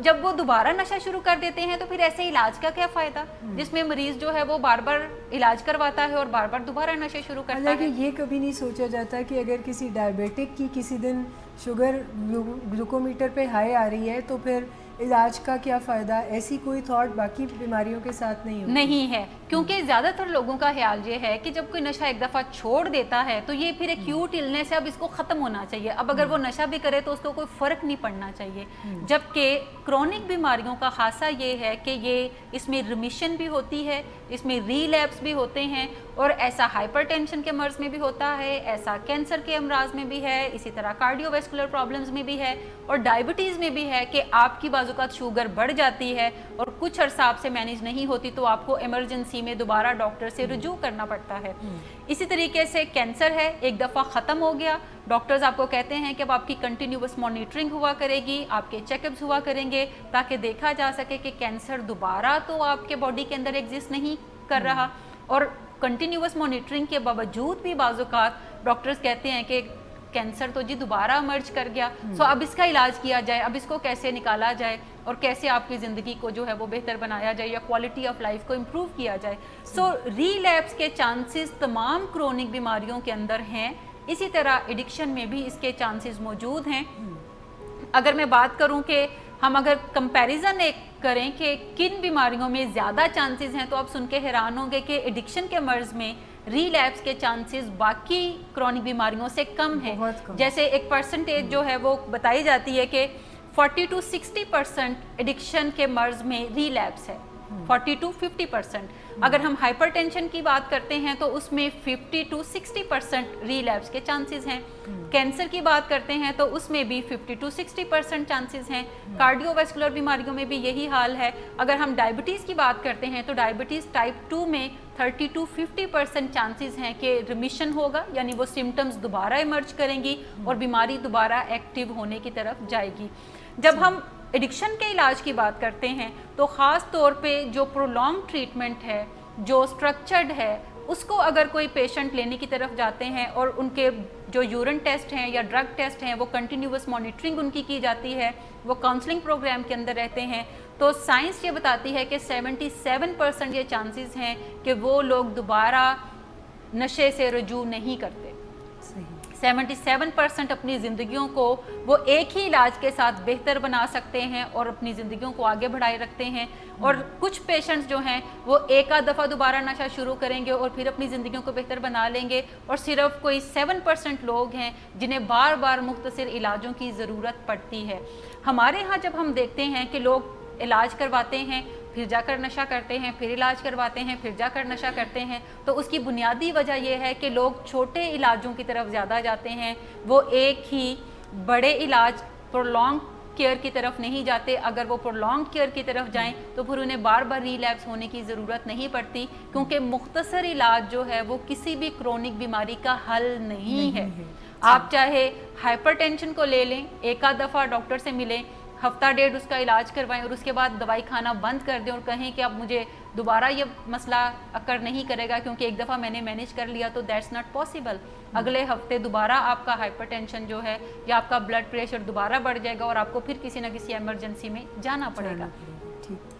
जब वो दोबारा नशा शुरू कर देते हैं तो फिर ऐसे इलाज का क्या फ़ायदा जिसमें मरीज़ जो है वो बार बार इलाज करवाता है और बार बार दोबारा नशे शुरू करता है। ये कभी नहीं सोचा जाता कि अगर किसी डायबिटिक की किसी दिन शुगर ग्लूकोमीटर पे हाई आ रही है तो फिर इलाज का क्या फ़ायदा। ऐसी कोई थॉट बाकी बीमारियों के साथ नहीं है, क्योंकि ज़्यादातर लोगों का ख्याल ये है कि जब कोई नशा एक दफ़ा छोड़ देता है तो ये फिर एक्यूट इलनेस है, अब इसको ख़त्म होना चाहिए, अब अगर वो नशा भी करे तो उसको कोई फ़र्क नहीं पड़ना चाहिए। जबकि क्रोनिक बीमारियों का खासा ये है कि ये इसमें रिमिशन भी होती है, इसमें रीलैप्स भी होते हैं, और ऐसा हाइपरटेंशन के मर्ज़ में भी होता है, ऐसा कैंसर के अमराज में भी है, इसी तरह कार्डियोवैस्कुलर प्रॉब्लम्स में भी है, और डायबिटीज़ में भी है कि आपकी बाज़-औक़ात शुगर बढ़ जाती है और कुछ अर्सा आपसे मैनेज नहीं होती तो आपको इमरजेंसी में दोबारा डॉक्टर से रुजू करना पड़ता है। इसी तरीके से कैंसर है, एक दफ़ा ख़त्म हो गया, डॉक्टर्स आपको कहते हैं कि अब आपकी कंटिन्यूअस मॉनिटरिंग हुआ करेगी, आपके चेकअप्स हुआ करेंगे ताकि देखा जा सके कि कैंसर दोबारा तो आपके बॉडी के अंदर एग्जिस्ट नहीं कर रहा। और कंटिन्यूस मॉनिटरिंग के बावजूद भी बाज़ औक़ात डॉक्टर्स कहते हैं कि कैंसर तो जी दोबारा इमर्ज कर गया, सो अब इसका इलाज किया जाए, अब इसको कैसे निकाला जाए और कैसे आपकी ज़िंदगी को जो है वो बेहतर बनाया जाए या क्वालिटी ऑफ लाइफ को इम्प्रूव किया जाए। सो रीलैप्स के चांसेस तमाम क्रोनिक बीमारियों के अंदर हैं, इसी तरह एडिक्शन में भी इसके चांसेस मौजूद हैं। अगर मैं बात करूं कि हम अगर कंपैरिजन एक करें कि किन बीमारियों में ज़्यादा चांसेस हैं, तो आप सुन के हैरान होंगे कि एडिक्शन के मर्ज़ में रीलैप्स के चांसेस बाकी क्रॉनिक बीमारियों से कम है। जैसे एक परसेंटेज जो है वो बताई जाती है कि 40 to 60% एडिक्शन के मर्ज़ में रीलैप्स है, 40 to 50%। अगर हम हाइपरटेंशन की बात करते हैं तो उसमें 50 to 60% रीलैप्स के चांसेस हैं। कैंसर की बात करते हैं तो उसमें भी 50 to 60% चांसेस हैं। कार्डियोवैस्कुलर बीमारियों में भी यही हाल है। अगर हम डायबिटीज़ की बात करते हैं तो डायबिटीज़ टाइप 2 में 30 to 50% चांसेस हैं कि रिमिशन होगा, यानी वो सिम्टम्स दोबारा इमर्ज करेंगी और बीमारी दोबारा एक्टिव होने की तरफ जाएगी। जब हम एडिक्शन के इलाज की बात करते हैं तो ख़ास तौर पे जो प्रोलॉन्ग ट्रीटमेंट है, जो स्ट्रक्चर्ड है, उसको अगर कोई पेशेंट लेने की तरफ जाते हैं और उनके जो यूरिन टेस्ट हैं या ड्रग टेस्ट हैं वो कंटिन्यूस मॉनिटरिंग उनकी की जाती है, वो काउंसलिंग प्रोग्राम के अंदर रहते हैं, तो साइंस ये बताती है कि 77% ये चांसेस हैं कि वो लोग दोबारा नशे से रुजू नहीं करते। 77% अपनी ज़िंदगियों को वो एक ही इलाज के साथ बेहतर बना सकते हैं और अपनी ज़िंदगियों को आगे बढ़ाए रखते हैं। और कुछ पेशेंट्स जो हैं वो एक आध दफ़ा दोबारा नशा शुरू करेंगे और फिर अपनी ज़िंदगियों को बेहतर बना लेंगे, और सिर्फ कोई 7% लोग हैं जिन्हें बार बार मुख्तसर इलाजों की ज़रूरत पड़ती है। हमारे यहाँ जब हम देखते हैं कि लोग इलाज करवाते हैं, फिर जाकर नशा करते हैं, फिर इलाज करवाते हैं, फिर जाकर नशा करते हैं, तो उसकी बुनियादी वजह यह है कि लोग छोटे इलाजों की तरफ ज़्यादा जाते हैं, वो एक ही बड़े इलाज प्रोलॉन्ग केयर की तरफ नहीं जाते। अगर वो प्रोलॉन्ग केयर की तरफ जाएं तो फिर उन्हें बार बार रीलैप्स होने की ज़रूरत नहीं पड़ती, क्योंकि मुख्तसर इलाज जो है वो किसी भी क्रोनिक बीमारी का हल नहीं है। आप चाहे हाइपरटेंशन को ले लें, एक आध दफ़ा डॉक्टर से मिलें, हफ्ता डेढ़ उसका इलाज करवाएं और उसके बाद दवाई खाना बंद कर दें और कहें कि अब मुझे दोबारा ये मसला अकर नहीं करेगा क्योंकि एक दफ़ा मैंने मैनेज कर लिया, तो दैट्स नॉट पॉसिबल। अगले हफ्ते दोबारा आपका हाइपरटेंशन जो है या आपका ब्लड प्रेशर दोबारा बढ़ जाएगा और आपको फिर किसी न किसी एमरजेंसी में जाना पड़ेगा।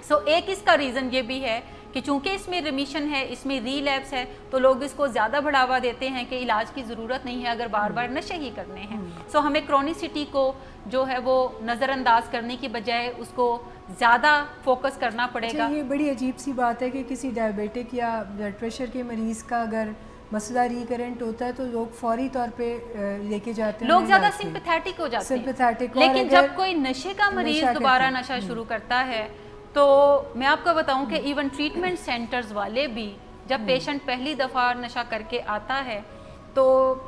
सो एक इसका रीज़न ये भी है कि चूंकि इसमें रिमिशन है, इसमें रीलैप्स है, तो लोग इसको ज़्यादा बढ़ावा देते हैं कि इलाज की ज़रूरत नहीं है, अगर बार बार नशे ही करने हैं। सो हमें क्रोनिसिटी को जो है वो नज़रअंदाज करने की बजाय उसको ज़्यादा फोकस करना पड़ेगा। ये बड़ी अजीब सी बात है कि किसी डायबिटिक या ब्लड प्रेशर के मरीज़ का अगर मसला रिकरेंट होता है तो लोग फौरी तौर पे लेके जाते हैं, लोग ज़्यादा सिंपैथेटिक हो जाते हैं। लेकिन जब कोई नशे का मरीज़ दोबारा नशा शुरू करता है तो मैं आपको बताऊं कि इवन ट्रीटमेंट सेंटर्स वाले भी जब पेशेंट पहली दफ़ा नशा करके आता है तो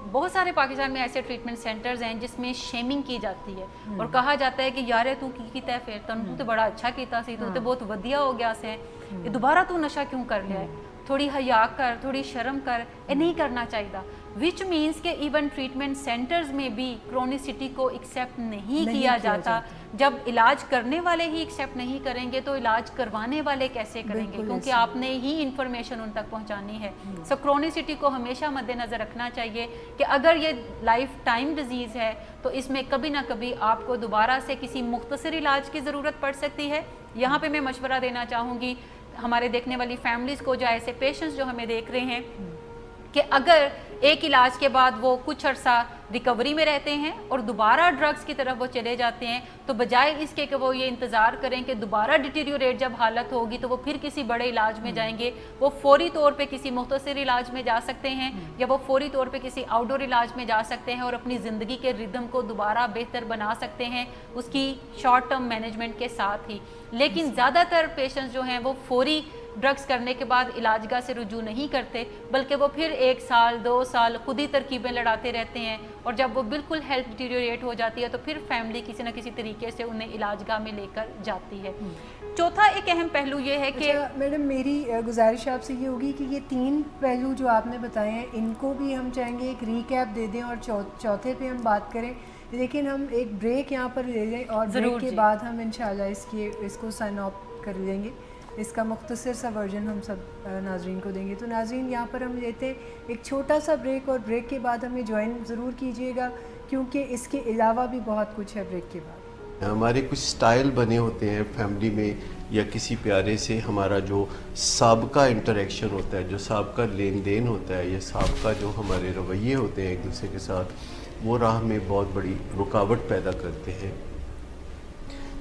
बहुत सारे पाकिस्तान में ऐसे ट्रीटमेंट सेंटर्स हैं जिसमें शेमिंग की जाती है और कहा जाता है कि यार तू की कीता है, फिर तू तो बड़ा अच्छा कीता सी, तू तो बहुत वधिया हो गया से, ये दोबारा तू नशा क्यों कर लिया है, थोड़ी हया कर, थोड़ी शर्म कर, ये नहीं करना चाहिए। विच मीन्स के इवन ट्रीटमेंट सेंटर्स में भी क्रोनिसिटी को एक्सेप्ट नहीं किया जाता। जब इलाज करने वाले ही एक्सेप्ट नहीं करेंगे तो इलाज करवाने वाले कैसे करेंगे, क्योंकि आपने ही इंफॉर्मेशन उन तक पहुंचानी है। सो क्रोनिसिटी को हमेशा मद्देनज़र रखना चाहिए कि अगर ये लाइफ टाइम डिजीज़ है तो इसमें कभी ना कभी आपको दोबारा से किसी मुख्तसर इलाज की ज़रूरत पड़ सकती है। यहाँ पे मैं मशवरा देना चाहूँगी हमारे देखने वाली फैमिलीज़ को, जो ऐसे पेशेंट्स जो हमें देख रहे हैं, कि अगर एक इलाज के बाद वो कुछ अरसा रिकवरी में रहते हैं और दोबारा ड्रग्स की तरफ वो चले जाते हैं, तो बजाय इसके कि वो ये इंतज़ार करें कि दोबारा डिटीरियोरेट जब हालत होगी तो वो फिर किसी बड़े इलाज में जाएंगे, वो फौरी तौर पे किसी मुख्तसर इलाज में जा सकते हैं या वो फौरी तौर पे किसी आउटडोर इलाज में जा सकते हैं और अपनी ज़िंदगी के रिदम को दोबारा बेहतर बना सकते हैं उसकी शॉर्ट टर्म मैनेजमेंट के साथ ही। लेकिन ज़्यादातर पेशेंट्स जो हैं वो फौरी ड्रग्स करने के बाद इलाजगाह से रुजू नहीं करते, बल्कि वो फिर 1 साल 2 साल खुद ही तरकीबें लड़ाते रहते हैं और जब वो बिल्कुल हेल्थ डिटीरियोरेट हो जाती है तो फिर फैमिली किसी न किसी तरीके से उन्हें इलाजगाह में लेकर जाती है। चौथा एक अहम पहलू ये है कि मैडम मेरी गुजारिश आपसे ये होगी कि ये 3 पहलू जो आपने बताए हैं इनको भी हम चाहेंगे एक रिकैप दे दें और चौथे पे हम बात करें, लेकिन हम एक ब्रेक यहाँ पर ले लें और ब्रेक के बाद हम इंशाल्लाह इसको साइन ऑफ कर लेंगे। اس کا مختصر سا ورژن ہم سب ناظرین کو دیں گے. تو ناظرین یہاں پر ہم لیتے ہیں ایک چھوٹا سا بریک, اور بریک کے بعد ہمیں جوائن ضرور کیجیے گا کیونکہ اس کے علاوہ بھی بہت کچھ ہے بریک کے بعد. ہمارے کچھ سٹائل بنے ہوتے ہیں فیملی میں یا کسی پیارے سے, ہمارا جو سابقہ انٹریکشن ہوتا ہے, جو سابقہ لین دین ہوتا ہے, یا سابقہ جو ہمارے رویے ہوتے ہیں ایک دوسرے کے ساتھ, وہ راہ میں بہت بڑی رکاوٹ پیدا کرتے ہیں.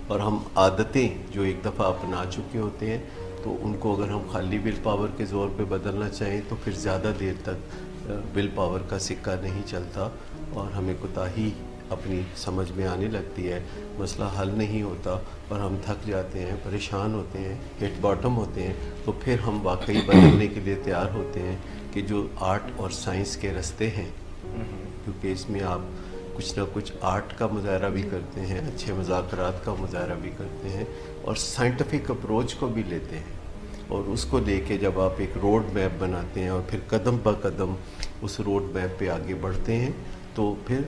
اور ہم عادتیں جو ایک دفعہ اپنا چکے ہوتے ہیں تو ان کو اگر ہم خالی ول پاور کے زور پہ بدلنا چاہیں تو پھر زیادہ دیر تک ول پاور کا سکہ نہیں چلتا اور ہمیں کوتاہی اپنی سمجھ میں آنے لگتی ہے, مسئلہ حل نہیں ہوتا اور ہم تھک جاتے ہیں, پریشان ہوتے ہیں, ہٹ باٹم ہوتے ہیں. تو پھر ہم واقعی بدلنے کے لیے تیار ہوتے ہیں کہ جو آرٹ اور سائنس کے رستے ہیں, کیونکہ اس میں آپ کچھ نہ کچھ آرٹ کا مظاہرہ بھی کرتے ہیں, اچھے مذاکرات کا مظاہرہ بھی کرتے ہیں, اور سائنٹیفک اپروچ کو بھی لیتے ہیں, اور اس کو لے کے جب آپ ایک روڈ میپ بناتے ہیں اور پھر قدم بہ قدم اس روڈ میپ پہ آگے بڑھتے ہیں تو پھر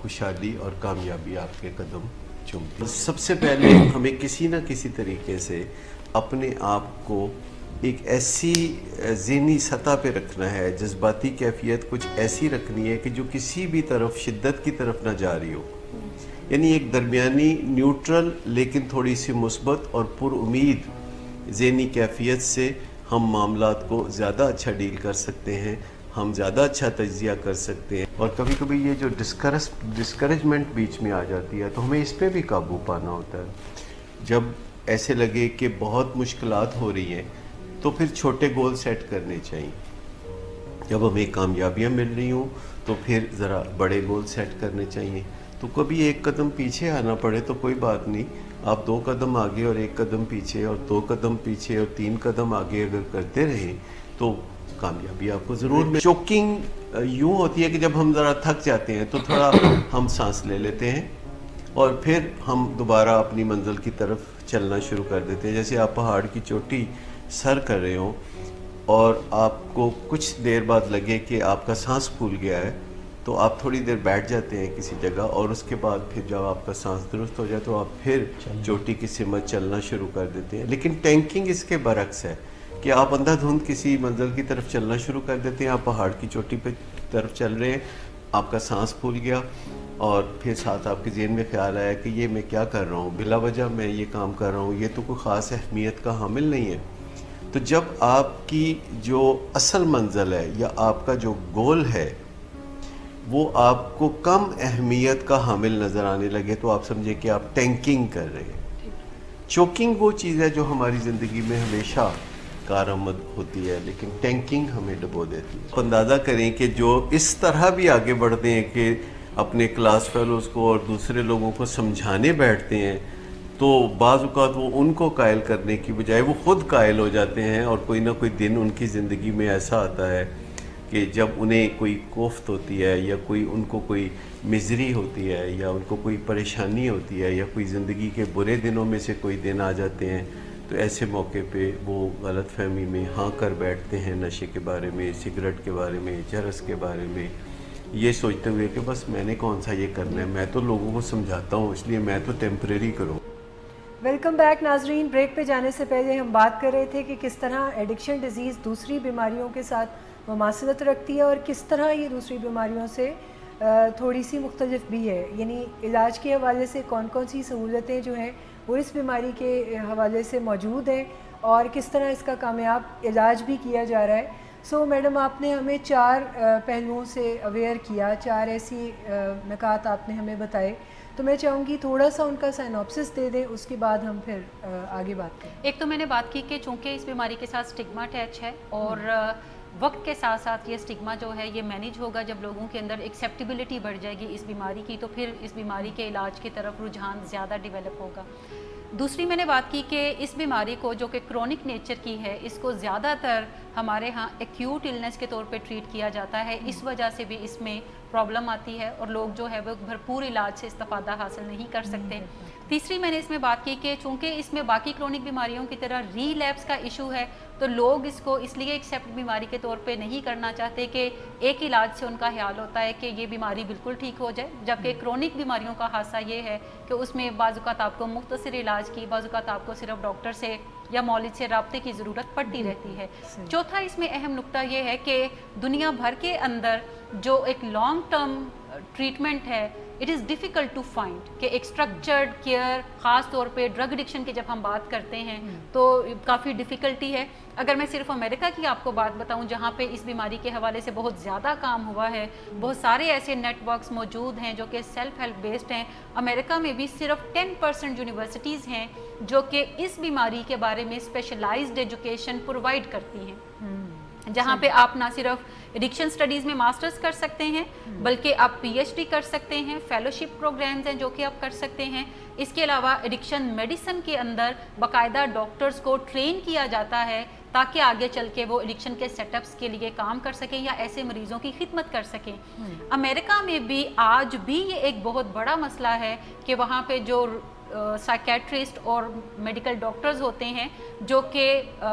خوشحالی اور کامیابی آپ کے قدم چومتی ہے. سب سے پہلے ہمیں کسی نہ کسی طریقے سے اپنے آپ کو ایک ایسی ذہنی سطح پہ رکھنا ہے, جذباتی کیفیت کچھ ایسی رکھنی ہے کہ جو کسی بھی طرف شدت کی طرف نہ جا رہی ہو, یعنی ایک درمیانی نیوٹرل لیکن تھوڑی سی مثبت اور پر امید ذہنی کیفیت سے ہم معاملات کو زیادہ اچھا ڈیل کر سکتے ہیں, ہم زیادہ اچھا تجزیہ کر سکتے ہیں. اور کبھی کبھی یہ جو ڈسکریجمنٹ بیچ میں آ جاتی ہے تو ہمیں اس پہ بھی قابو پانا ہوتا ہے. جب ایسے لگے کہ بہت مشکلات ہو رہی ہیں تو پھر چھوٹے گول سیٹ کرنے چاہیے. جب ہمیں کامیابیاں مل رہی ہوں تو پھر ذرا بڑے گول سیٹ کرنے چاہیے. تو کبھی ایک قدم پیچھے آنا پڑے تو کوئی بات نہیں, آپ 2 قدم آگے اور 1 قدم پیچھے اور 2 قدم پیچھے اور 3 قدم آگے اگر کرتے رہیں تو کامیابی آپ کو ضرور ملے. چوکنگ یوں ہوتی ہے کہ جب ہم ذرا تھک جاتے ہیں تو تھوڑا ہم سانس لے لیتے ہیں اور پھر ہم دوبارہ اپنی منزل کی طرف چلنا شروع کر دیتے ہیں. جیسے آپ پہاڑ کی چوٹی سر کر رہے ہوں اور آپ کو کچھ دیر بعد لگے کہ آپ کا سانس پھول گیا ہے تو آپ تھوڑی دیر بیٹھ جاتے ہیں کسی جگہ, اور اس کے بعد پھر جب آپ کا سانس درست ہو جائے تو آپ پھر چوٹی کی سمت چلنا شروع کر دیتے ہیں. لیکن ٹینکنگ اس کے برعکس ہے کہ آپ اندھا دھند کسی منزل کی طرف چلنا شروع کر دیتے ہیں. آپ پہاڑ کی چوٹی پہ طرف چل رہے ہیں, آپ کا سانس پھول گیا اور پھر ساتھ آپ کے ذہن میں خیال آیا کہ یہ میں کیا کر رہا ہوں, بلا وجہ میں یہ کام کر رہا ہوں, یہ تو کوئی خاص اہمیت کا حامل نہیں ہے. تو جب آپ کی جو اصل منزل ہے یا آپ کا جو گول ہے وہ آپ کو کم اہمیت کا حامل نظر آنے لگے تو آپ سمجھے کہ آپ ٹینکنگ کر رہے ہیں. چوکنگ وہ چیز ہے جو ہماری زندگی میں ہمیشہ کارآمد ہوتی ہے, لیکن ٹینکنگ ہمیں ڈبو دیتی ہے. اندازہ کریں کہ جو اس طرح بھی آگے بڑھتے ہیں کہ اپنے کلاس فیلوز کو اور دوسرے لوگوں کو سمجھانے بیٹھتے ہیں تو بعض اوقات وہ ان کو قائل کرنے کی بجائے وہ خود قائل ہو جاتے ہیں, اور کوئی نہ کوئی دن ان کی زندگی میں ایسا آتا ہے کہ جب انہیں کوئی کوفت ہوتی ہے یا کوئی ان کو کوئی مزری ہوتی ہے یا ان کو کوئی پریشانی ہوتی ہے یا کوئی زندگی کے برے دنوں میں سے کوئی دن آ جاتے ہیں تو ایسے موقع پہ وہ غلط فہمی میں ہاں کر بیٹھتے ہیں نشے کے بارے میں, سگریٹ کے بارے میں, چرس کے بارے میں, یہ سوچتے ہوئے کہ بس میں نے کون سا یہ کرنا ہے, میں تو لوگوں کو سمجھاتا ہوں اس لیے میں تو ٹیمپریری کروں. ویلکم بیک ناظرین. بریک پہ جانے سے پہلے ہم بات کر رہے تھے کہ کس طرح ایڈکشن ڈیزیز دوسری بیماریوں کے ساتھ مماثلت رکھتی ہے اور کس طرح یہ دوسری بیماریوں سے تھوڑی سی مختلف بھی ہے. یعنی علاج کے حوالے سے کون کون سی سہولتیں جو ہیں وہ اس بیماری کے حوالے سے موجود ہیں اور کس طرح اس کا کامیاب علاج بھی کیا جا رہا ہے. سو میڈم آپ نے ہمیں 4 پہلوؤں سے اویئر کیا, 4 ایسی نکات آپ نے ہمیں بتائے, تو میں چاہوں گی تھوڑا سا ان کا سائنوپسس دے دیں, اس کے بعد ہم پھر آگے بات کریں. ایک تو میں نے بات کی کہ چونکہ اس بیماری کے ساتھ سٹگما اٹیچ ہے اور وقت کے ساتھ ساتھ یہ سٹگما جو ہے یہ مینیج ہوگا. جب لوگوں کے اندر ایکسیپٹیبلٹی بڑھ جائے گی اس بیماری کی تو پھر اس بیماری کے علاج کی طرف رجحان زیادہ ڈیولپ ہوگا. دوسری میں نے بات کی کہ اس بیماری کو جو کہ کرونک نیچر کی ہے اس کو زیادہ تر ہمارے ہاں ایکیوٹ النس کے طور پہ ٹریٹ کیا جاتا ہے, اس وجہ سے بھی اس میں پرابلم آتی ہے اور لوگ جو ہے وہ بھرپور علاج سے استفادہ حاصل نہیں کر سکتے. تیسری میں نے اس میں بات کی کہ چونکہ اس میں باقی کرونک بیماریوں کی طرح ری لیپس کا ایشو ہے تو لوگ اس کو اس لیے ایکسیپٹ بیماری کے طور پہ نہیں کرنا چاہتے کہ ایک علاج سے ان کا خیال ہوتا ہے کہ یہ بیماری بالکل ٹھیک ہو جائے, جبکہ کرونک بیماریوں کا خاصہ یہ ہے کہ اس میں بعض اوقات آپ کو مختصر علاج کی, بعض اوقات آپ کو صرف ڈاکٹر سے या मौलिद से राब्ते की ज़रूरत पड़ती रहती है। चौथा इसमें अहम नुक्ता ये है कि दुनिया भर के अंदर जो एक लॉन्ग टर्म ट्रीटमेंट है, it is difficult to find कि एक स्ट्रक्चर्ड केयर, ख़ास तौर पे ड्रग एडिक्शन की जब हम बात करते हैं तो काफ़ी डिफ़िकल्टी है। अगर मैं सिर्फ अमेरिका की आपको बात बताऊं जहाँ पे इस बीमारी के हवाले से बहुत ज़्यादा काम हुआ है, बहुत सारे ऐसे नेटवर्क्स मौजूद हैं जो कि सेल्फ हेल्प बेस्ड हैं। अमेरिका में भी सिर्फ 10% यूनिवर्सिटीज़ हैं जो कि इस बीमारी के बारे में स्पेशलाइज्ड एजुकेशन प्रोवाइड करती हैं, जहाँ पे आप ना सिर्फ एडिक्शन स्टडीज़ में मास्टर्स कर सकते हैं बल्कि आप पीएचडी कर सकते हैं, फेलोशिप प्रोग्राम्स हैं जो कि आप कर सकते हैं। इसके अलावा एडिक्शन मेडिसिन के अंदर बाकायदा डॉक्टर्स को ट्रेन किया जाता है ताकि आगे चल के वो एडिक्शन के सेटअप्स के लिए काम कर सकें या ऐसे मरीजों की खिदमत कर सकें। अमेरिका में भी आज भी ये एक बहुत बड़ा मसला है कि वहाँ पे जो साइकेट्रिस्ट और मेडिकल डॉक्टर्स होते हैं जो कि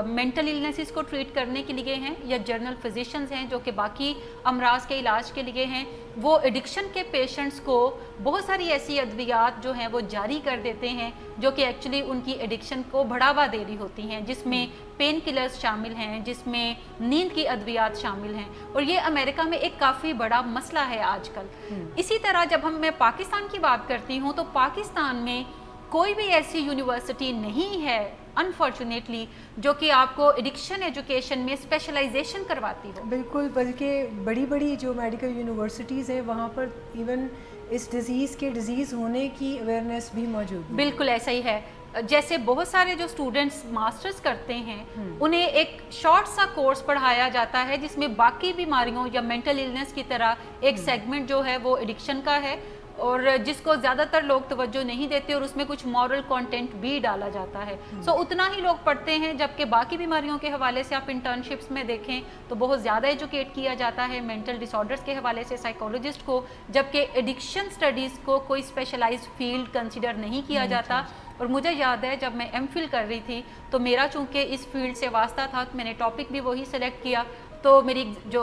मेंटल इलनेसेस को ट्रीट करने के लिए हैं, या जर्नल फिजिशियंस हैं जो कि बाकी अमराज के इलाज के लिए हैं, वो एडिक्शन के पेशेंट्स को बहुत सारी ऐसी अद्वियात जो हैं वो जारी कर देते हैं जो कि एक्चुअली उनकी एडिक्शन को बढ़ावा दे रही होती हैं, जिसमें पेन किलर्स शामिल हैं, जिसमें नींद की अद्वियात शामिल हैं, और ये अमेरिका में एक काफ़ी बड़ा मसला है आजकल। इसी तरह जब मैं पाकिस्तान की बात करती हूँ तो पाकिस्तान में कोई भी ऐसी यूनिवर्सिटी नहीं है अनफॉर्चुनेटली जो कि आपको एडिक्शन एजुकेशन में स्पेशलाइजेशन करवाती हो। बिल्कुल, बल्कि बड़ी बड़ी जो मेडिकल यूनिवर्सिटीज़ हैं वहाँ पर इवन इस डिज़ीज़ होने की अवेयरनेस भी मौजूद है। बिल्कुल ऐसा ही है। जैसे बहुत सारे जो स्टूडेंट्स मास्टर्स करते हैं उन्हें एक शॉर्ट सा कोर्स पढ़ाया जाता है जिसमें बाकी बीमारियों या मेंटल इलनेस की तरह एक सेगमेंट जो है वो एडिक्शन का है, और जिसको ज़्यादातर लोग तवज्जो नहीं देते और उसमें कुछ मॉरल कंटेंट भी डाला जाता है। सो उतना ही लोग पढ़ते हैं, जबकि बाकी बीमारियों के हवाले से आप इंटर्नशिप्स में देखें तो बहुत ज़्यादा एजुकेट किया जाता है मेंटल डिसऑर्डर्स के हवाले से साइकोलॉजिस्ट को, जबकि एडिक्शन स्टडीज़ को कोई स्पेशलाइज्ड फील्ड कंसिडर नहीं किया जाता। और मुझे याद है जब मैं एमफिल कर रही थी तो मेरा चूँकि इस फील्ड से वास्ता था तो मैंने टॉपिक भी वही सेलेक्ट किया, तो मेरी जो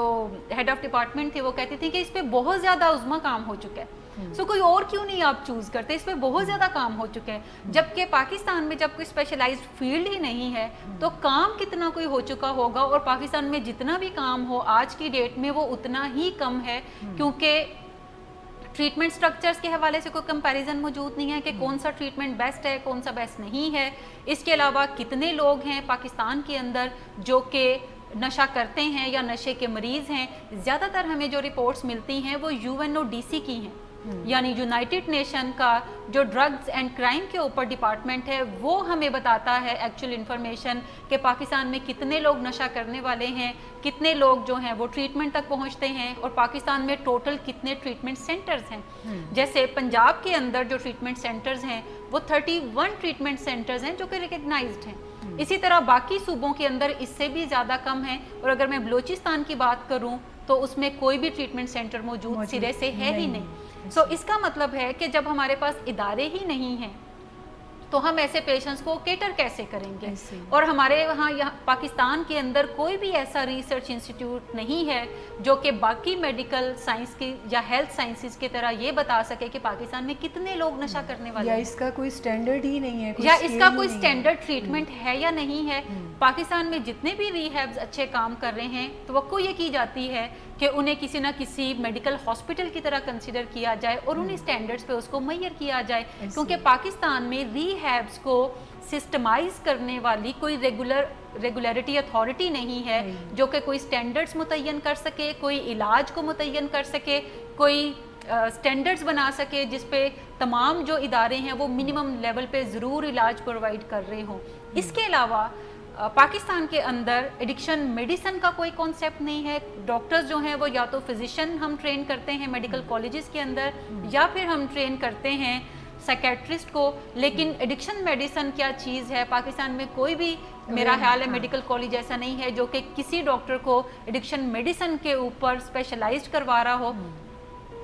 हेड ऑफ डिपार्टमेंट थी वो कहती थी कि इस पर बहुत ज़्यादा उज़्मा काम हो चुका है, सो कोई और क्यों नहीं आप चूज़ करते, इस पर बहुत ज़्यादा काम हो चुका है। जबकि पाकिस्तान में जब कोई स्पेशलाइज्ड फील्ड ही नहीं है तो काम कितना कोई हो चुका होगा, और पाकिस्तान में जितना भी काम हो आज की डेट में वो उतना ही कम है, क्योंकि ट्रीटमेंट स्ट्रक्चर्स के हवाले से कोई कंपैरिजन मौजूद नहीं है कि कौन सा ट्रीटमेंट बेस्ट है, कौन सा बेस्ट नहीं है। इसके अलावा कितने लोग हैं पाकिस्तान के अंदर जो कि नशा करते हैं या नशे के मरीज़ हैं। ज़्यादातर हमें जो रिपोर्ट्स मिलती हैं वो UNODC की हैं, यानी यूनाइटेड नेशन का जो ड्रग्स एंड क्राइम के ऊपर डिपार्टमेंट है, वो हमें बताता है एक्चुअल इन्फॉर्मेशन कि पाकिस्तान में कितने लोग नशा करने वाले हैं, कितने लोग जो हैं वो ट्रीटमेंट तक पहुंचते हैं, और पाकिस्तान में टोटल कितने ट्रीटमेंट सेंटर्स हैं। जैसे पंजाब के अंदर जो ट्रीटमेंट सेंटर्स हैं वो 31 ट्रीटमेंट सेंटर्स हैं जो कि रिकग्नाइज्ड हैं। इसी तरह बाकी सूबों के अंदर इससे भी ज़्यादा कम है, और अगर मैं बलूचिस्तान की बात करूँ तो उसमें कोई भी ट्रीटमेंट सेंटर मौजूद सिरे से है ही नहीं। सो इसका मतलब है कि जब हमारे पास इदारे ही नहीं हैं तो हम ऐसे पेशेंट्स को केटर कैसे करेंगे। और हमारे यहाँ पाकिस्तान के अंदर कोई भी ऐसा रिसर्च इंस्टीट्यूट नहीं है जो कि बाकी मेडिकल साइंस की या हेल्थ साइंसेज की तरह ये बता सके कि पाकिस्तान में कितने लोग नशा करने वाले या इसका कोई स्टैंडर्ड ही नहीं है, या इसका कोई स्टैंडर्ड ट्रीटमेंट है या नहीं है। पाकिस्तान में जितने भी रिहैब्स अच्छे काम कर रहे हैं तो ये की जाती है कि उन्हें किसी ना किसी मेडिकल हॉस्पिटल की तरह कंसिडर किया जाए और उन्हीं स्टैंडर्ड्स पे उसको मुहैया किया जाए, क्योंकि पाकिस्तान में रिहैब्स को सिस्टमाइज करने वाली कोई रेगुलरिटी अथॉरिटी नहीं है जो कि कोई स्टैंडर्ड्स मुतय्यन कर सके, कोई इलाज को मुतय्यन कर सके, कोई स्टैंडर्ड्स बना सके जिस पे तमाम जो इदारे हैं वो मिनिमम लेवल पे ज़रूर इलाज प्रोवाइड कर रहे हों। इसके अलावा पाकिस्तान के अंदर एडिक्शन मेडिसिन का कोई कॉन्सेप्ट नहीं है। डॉक्टर्स जो हैं वो या तो फिजिशियन हम ट्रेन करते हैं मेडिकल कॉलेजेस के अंदर, या फिर हम ट्रेन करते हैं साइकेट्रिस्ट को, लेकिन एडिक्शन मेडिसिन क्या चीज़ है पाकिस्तान में कोई भी मेरा ख्याल है मेडिकल कॉलेज ऐसा नहीं है जो कि किसी डॉक्टर को एडिक्शन मेडिसिन के ऊपर स्पेशलाइज्ड करवा रहा हो।